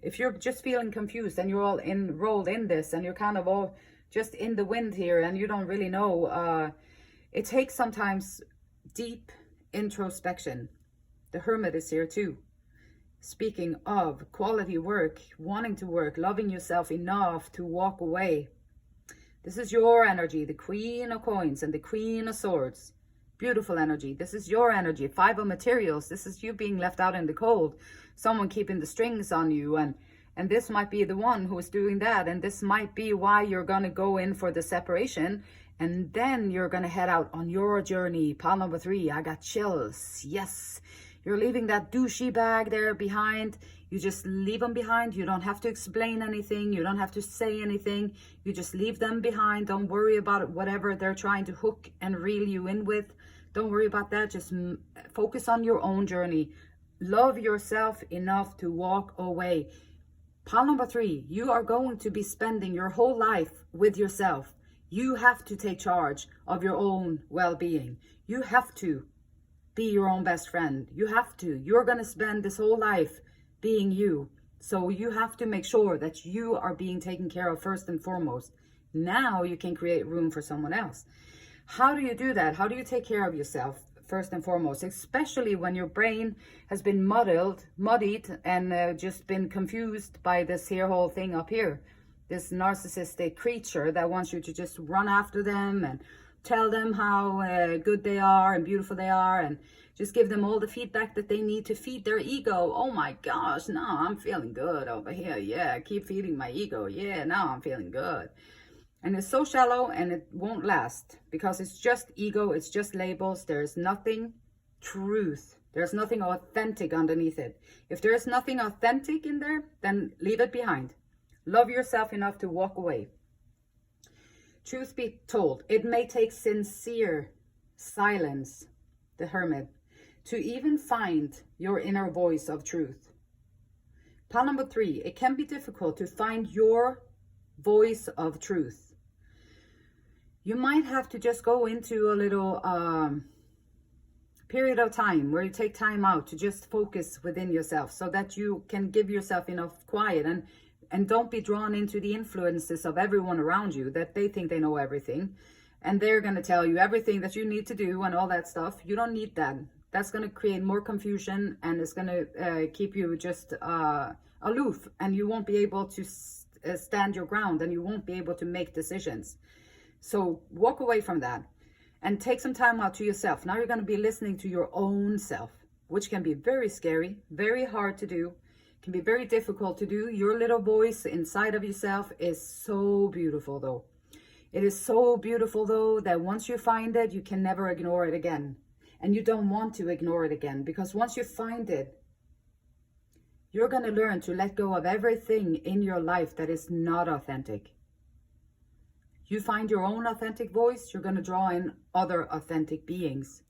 if you're just feeling confused and you're all enrolled in this and you're kind of all just in the wind here and you don't really know, it takes sometimes deep introspection. The Hermit is here too. Speaking of quality work, wanting to work, loving yourself enough to walk away. This is your energy, the Queen of Coins and the Queen of Swords. Beautiful energy. This is your energy. 5 of Materials. This is you being left out in the cold. Someone keeping the strings on you. And this might be the one who is doing that. And this might be why you're going to go in for the separation. And then you're going to head out on your journey. Pile number 3, I got chills. Yes, you're leaving that douchey bag there behind. You just leave them behind. You don't have to explain anything. You don't have to say anything. You just leave them behind. Don't worry about it, whatever they're trying to hook and reel you in with. Don't worry about that. Just focus on your own journey. Love yourself enough to walk away. Pile number 3, you are going to be spending your whole life with yourself. You have to take charge of your own well-being. You have to be your own best friend. You have to. You're going to spend this whole life being you. So you have to make sure that you are being taken care of first and foremost. Now you can create room for someone else. How do you do that? How do you take care of yourself first and foremost, especially when your brain has been muddied and just been confused by this here whole thing up here? This narcissistic creature that wants you to just run after them and tell them how good they are and beautiful they are, and just give them all the feedback that they need to feed their ego. Oh my gosh, no, I'm feeling good over here. Yeah, keep feeding my ego. Yeah, now I'm feeling good. And it's so shallow and it won't last because it's just ego. It's just labels. There's nothing truth. There's nothing authentic underneath it. If there's nothing authentic in there, then leave it behind. Love yourself enough to walk away. Truth be told, it may take sincere silence, the hermit, to even find your inner voice of truth. Pile number 3, it can be difficult to find your voice of truth. You might have to just go into a little period of time where you take time out to just focus within yourself so that you can give yourself enough quiet and don't be drawn into the influences of everyone around you that they think they know everything. And they're going to tell you everything that you need to do and all that stuff. You don't need that. That's going to create more confusion and it's going to keep you just aloof. And you won't be able to stand your ground and you won't be able to make decisions. So walk away from that and take some time out to yourself. Now you're going to be listening to your own self, which can be very scary, very hard to do. Can be very difficult to do. Your little voice inside of yourself is so beautiful though. It is so beautiful though that once you find it, you can never ignore it again. And you don't want to ignore it again, because once you find it, you're going to learn to let go of everything in your life that is not authentic. You find your own authentic voice, you're going to draw in other authentic beings.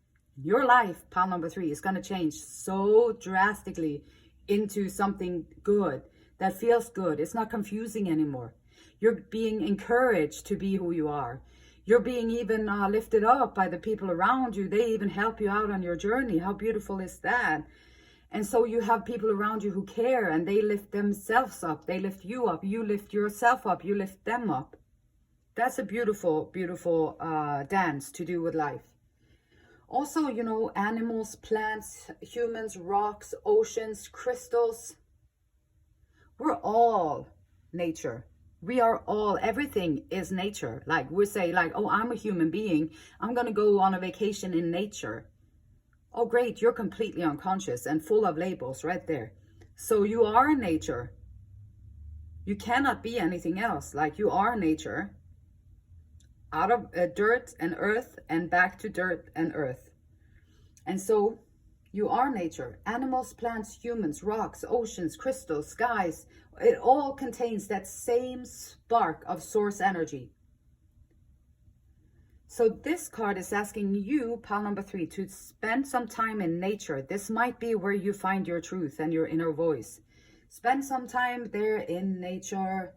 Your life, pile number 3, is going to change so drastically into something good that feels good. It's not confusing anymore. You're being encouraged to be who you are. You're being even lifted up by the people around you. They even help you out on your journey. How beautiful is that? And so you have people around you who care and they lift themselves up. They lift you up. You lift yourself up. You lift them up. That's a beautiful, beautiful dance to do with life. Also, you know, animals, plants, humans, rocks, oceans, crystals. We're all nature. We are all, everything is nature. Like we say, like, oh, I'm a human being. I'm going to go on a vacation in nature. Oh, great. You're completely unconscious and full of labels right there. So you are nature. You cannot be anything else. Like you are nature. Out of dirt and earth and back to dirt and earth. And so you are nature. Animals, plants, humans, rocks, oceans, crystals, skies. It all contains that same spark of source energy. So this card is asking you, pile number 3, to spend some time in nature. This might be where you find your truth and your inner voice. Spend some time there in nature.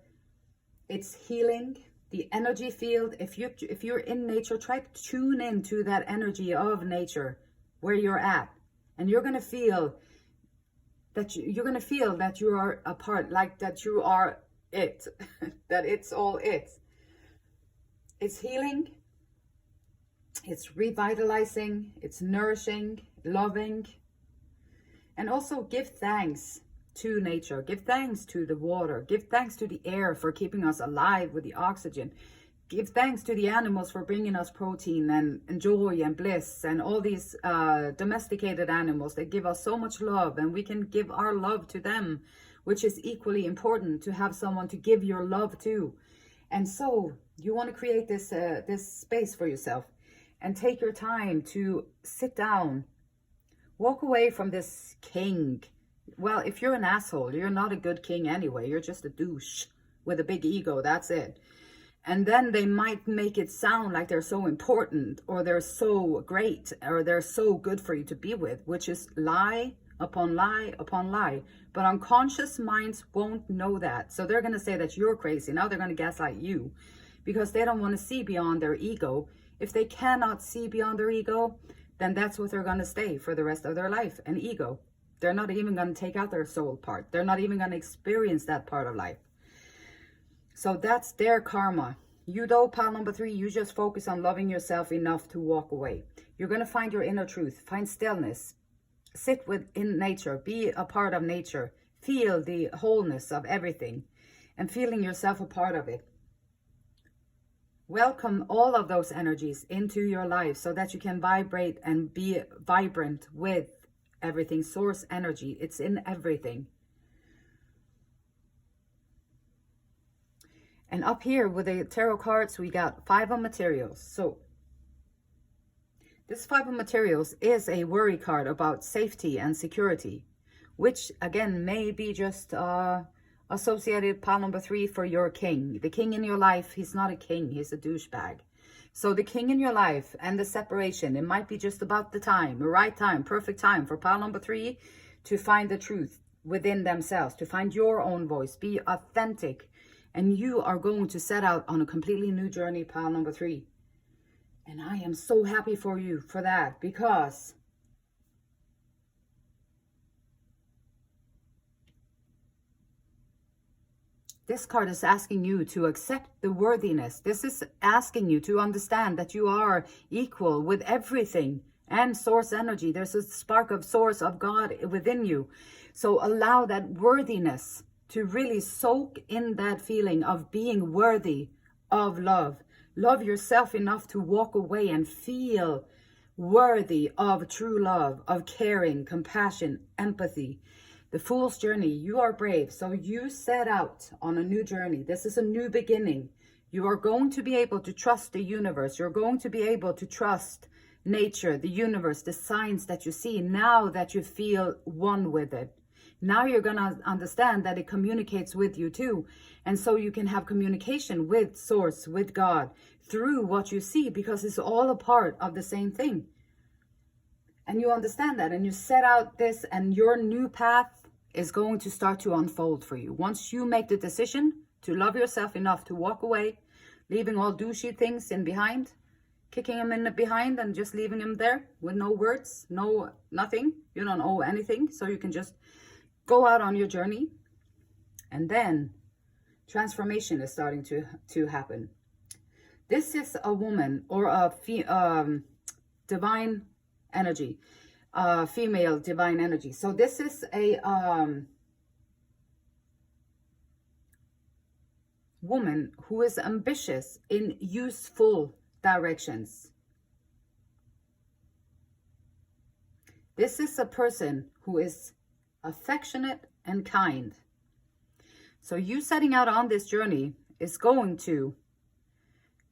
It's healing. The energy field, if you're in nature, try to tune into that energy of nature where you're at. And you're going to feel that you are a part, like that you are it, that it's all it. It's healing. It's revitalizing. It's nourishing, loving. And also give thanks to nature. Give thanks to the water. Give thanks to the air for keeping us alive with the oxygen. Give thanks to the animals for bringing us protein and joy and bliss, and all these domesticated animals that give us so much love, and we can give our love to them, which is equally important, to have someone to give your love to. And so you want to create this this space for yourself and take your time to sit down, walk away from this king. Well, if you're an asshole, you're not a good king anyway. You're just a douche with a big ego. That's it. And then they might make it sound like they're so important, or they're so great, or they're so good for you to be with, which is lie upon lie upon lie. But unconscious minds won't know that. So they're going to say that you're crazy. Now they're going to gaslight you because they don't want to see beyond their ego. If they cannot see beyond their ego, then that's what they're going to stay for the rest of their life, an ego. They're not even going to take out their soul part. They're not even going to experience that part of life. So that's their karma. You though, pile number 3, you just focus on loving yourself enough to walk away. You're going to find your inner truth, find stillness, sit within nature, be a part of nature, feel the wholeness of everything and feeling yourself a part of it. Welcome all of those energies into your life so that you can vibrate and be vibrant with everything. Source energy, it's in everything. And up here with the tarot cards, we got 5 of materials. So this 5 of materials is a worry card about safety and security, which again may be just associated, pile number 3, for your king. The king in your life, he's not a king, he's a douchebag. So the king in your life and the separation, it might be just about the time, the right time, perfect time for pile number 3 to find the truth within themselves, to find your own voice, be authentic. And you are going to set out on a completely new journey, pile number 3. And I am so happy for you for that, because this card is asking you to accept the worthiness. This is asking you to understand that you are equal with everything and source energy. There's a spark of source of God within you. So allow that worthiness to really soak in that feeling of being worthy of love. Love yourself enough to walk away and feel worthy of true love, of caring, compassion, empathy. The Fool's Journey, you are brave. So you set out on a new journey. This is a new beginning. You are going to be able to trust the universe. You're going to be able to trust nature, the universe, the signs that you see now that you feel one with it. Now you're going to understand that it communicates with you too. And so you can have communication with Source, with God, through what you see, because it's all a part of the same thing. And you understand that, and you set out this, and your new path is going to start to unfold for you. Once you make the decision to love yourself enough to walk away, leaving all douchey things in behind, kicking them in the behind and just leaving them there with no words, no nothing. You don't owe anything, so you can just go out on your journey. And then transformation is starting to happen. This is a woman or a divine energy, female divine energy. So this is a woman who is ambitious in useful directions. This is a person who is affectionate and kind. So you setting out on this journey is going to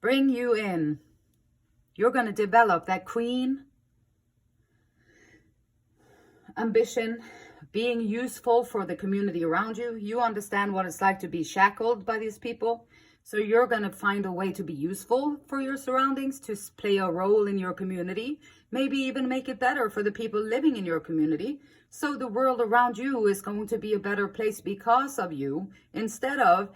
bring you in. You're going to develop that queen ambition, being useful for the community around you. You understand what it's like to be shackled by these people. So you're going to find a way to be useful for your surroundings, to play a role in your community, maybe even make it better for the people living in your community. So the world around you is going to be a better place because of you, instead of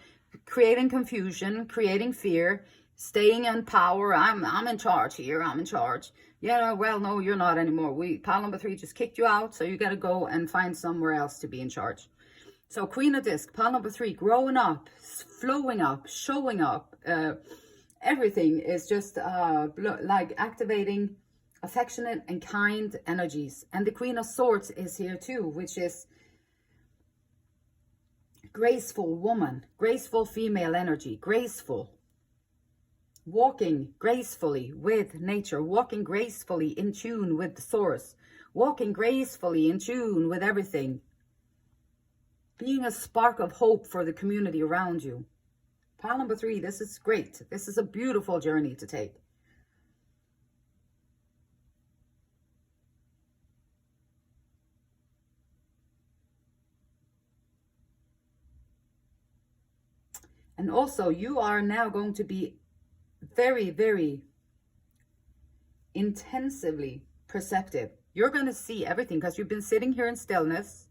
creating confusion, creating fear, staying in power. I'm in charge here. I'm in charge. Yeah, well, no, you're not anymore. Pile number 3 just kicked you out. So you got to go and find somewhere else to be in charge. So Queen of Disc, pile number 3, growing up, flowing up, showing up. Everything is just like activating affectionate and kind energies. And the Queen of Swords is here too, which is graceful woman, graceful female energy, graceful. Walking gracefully with nature, walking gracefully in tune with the source, walking gracefully in tune with everything. Being a spark of hope for the community around you. Pile number 3, this is great. This is a beautiful journey to take. And also, you are now going to be very, very intensively perceptive. You're going to see everything because you've been sitting here in stillness.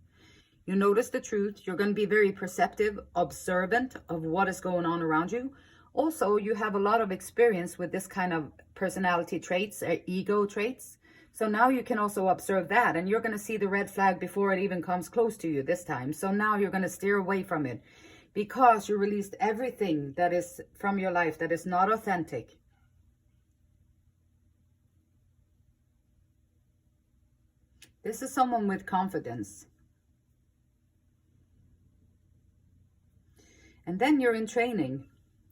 You notice the truth. You're going to be very perceptive, observant of what is going on around you. Also, you have a lot of experience with this kind of personality traits, ego traits. So now you can also observe that, and you're going to see the red flag before it even comes close to you this time. So now you're going to steer away from it because you released everything that is from your life that is not authentic. This is someone with confidence. And then you're in training.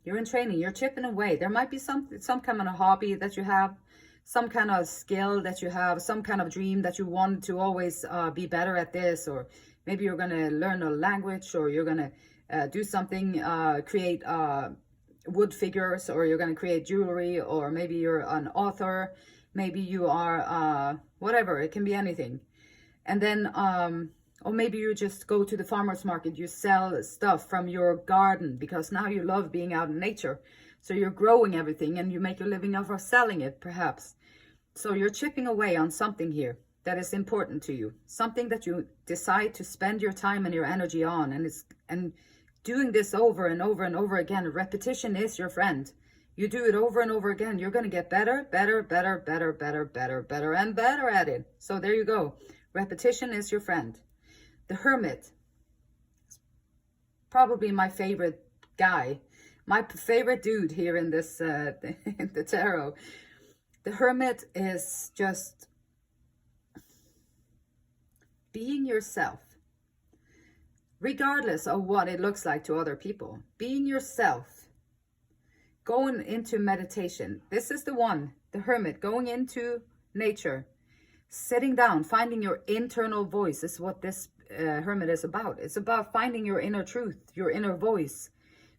You're in training. You're chipping away. There might be some kind of hobby that you have, some kind of skill that you have, some kind of dream that you want to always be better at this, or maybe you're going to learn a language, or you're going to do something, create wood figures, or you're going to create jewelry, or maybe you're an author, maybe you are whatever. It can be anything. And then or maybe you just go to the farmer's market, you sell stuff from your garden because now you love being out in nature. So you're growing everything and you make your living off of selling it, perhaps. So you're chipping away on something here that is important to you, something that you decide to spend your time and your energy on. And doing this over and over and over again. Repetition is your friend. You do it over and over again, you're going to get better, better, better, better, better, better, better, and better at it. So there you go. Repetition is your friend. The Hermit, probably my favorite guy, my favorite dude here in this in the tarot. The Hermit is just being yourself, regardless of what it looks like to other people. Being yourself, going into meditation. This is the one, the Hermit, going into nature, sitting down, finding your internal voice is what this Hermit is about. It's about finding your inner truth, your inner voice,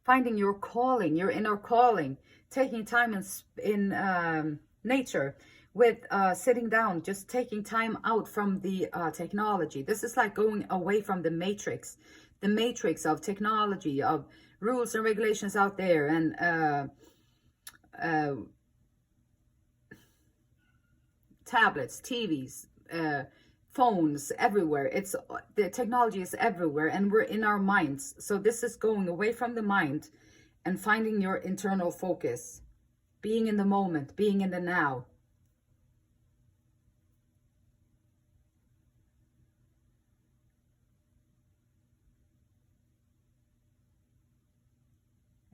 finding your calling, your inner calling, taking time in nature with sitting down, just taking time out from the technology. This is like going away from the matrix of technology, of rules and regulations out there, and tablets, TVs, phones, everywhere. It's the technology is everywhere, and we're in our minds. So this is going away from the mind and finding your internal focus, being in the moment, being in the now.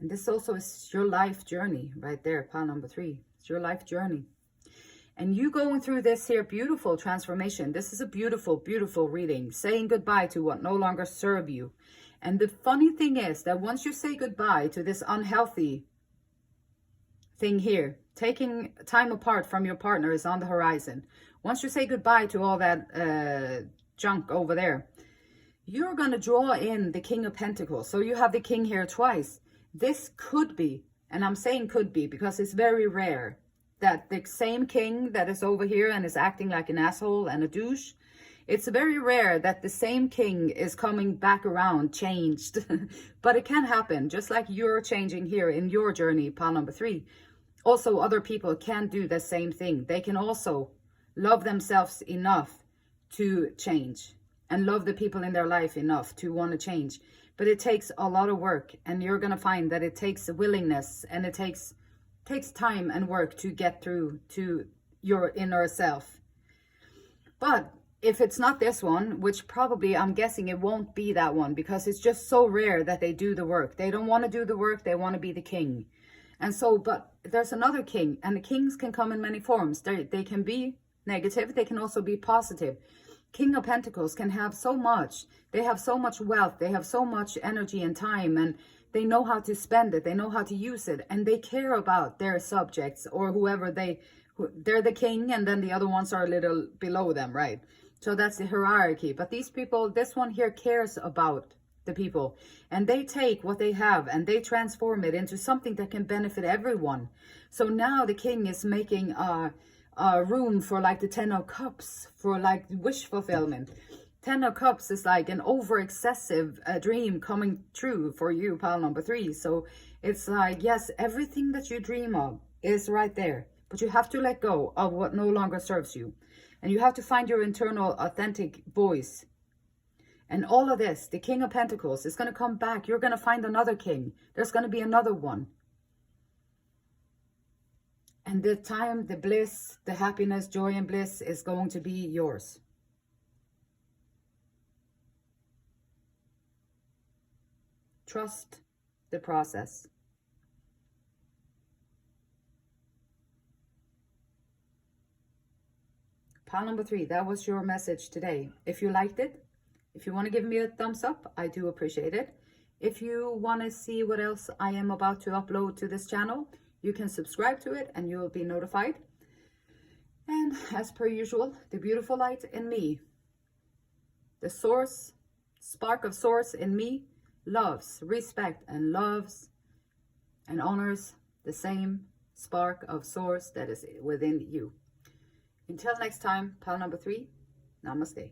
And this also is your life journey right there, pile number 3. It's your life journey. And you going through this here beautiful transformation. This is a beautiful, beautiful reading. Saying goodbye to what no longer serve you. And the funny thing is that once you say goodbye to this unhealthy thing here, taking time apart from your partner is on the horizon. Once you say goodbye to all that junk over there, you're going to draw in the King of Pentacles. So you have the King here twice. This could be, and I'm saying could be because it's very rare, that the same king that is over here and is acting like an asshole and a douche, it's very rare that the same king is coming back around changed. But it can happen, just like you're changing here in your journey, pile number 3. Also, other people can do the same thing. They can also love themselves enough to change and love the people in their life enough to want to change. But it takes a lot of work, and you're going to find that it takes willingness, and it takes time and work to get through to your inner self. But if it's not this one, which probably I'm guessing it won't be that one, because it's just so rare that they do the work. They don't want to do the work. They want to be the king. And so, but there's another king, and the kings can come in many forms. They can be negative. They can also be positive. King of Pentacles can have so much. They have so much wealth. They have so much energy and time, and they know how to spend it. They know how to use it, and they care about their subjects or whoever they're the king, and then the other ones are a little below them, right? So that's the hierarchy. But these people, this one here cares about the people, and they take what they have and they transform it into something that can benefit everyone. So now the king is making a room for like the 10 of cups, for like wish fulfillment. 10 of cups is like an over excessive dream coming true for you, pile number 3. So it's like, yes, everything that you dream of is right there, but you have to let go of what no longer serves you, and you have to find your internal authentic voice. And all of this, the King of Pentacles is going to come back. You're going to find another king. There's going to be another one. And the time, the bliss, the happiness, joy and bliss is going to be yours. Trust the process. Pile number 3, that was your message today. If you liked it, if you want to give me a thumbs up, I do appreciate it. If you want to see what else I am about to upload to this channel, you can subscribe to it and you will be notified. And as per usual, the beautiful light in me, the source, spark of source in me, loves, respect, and loves and honors the same spark of source that is within you. Until next time, pile number 3, namaste.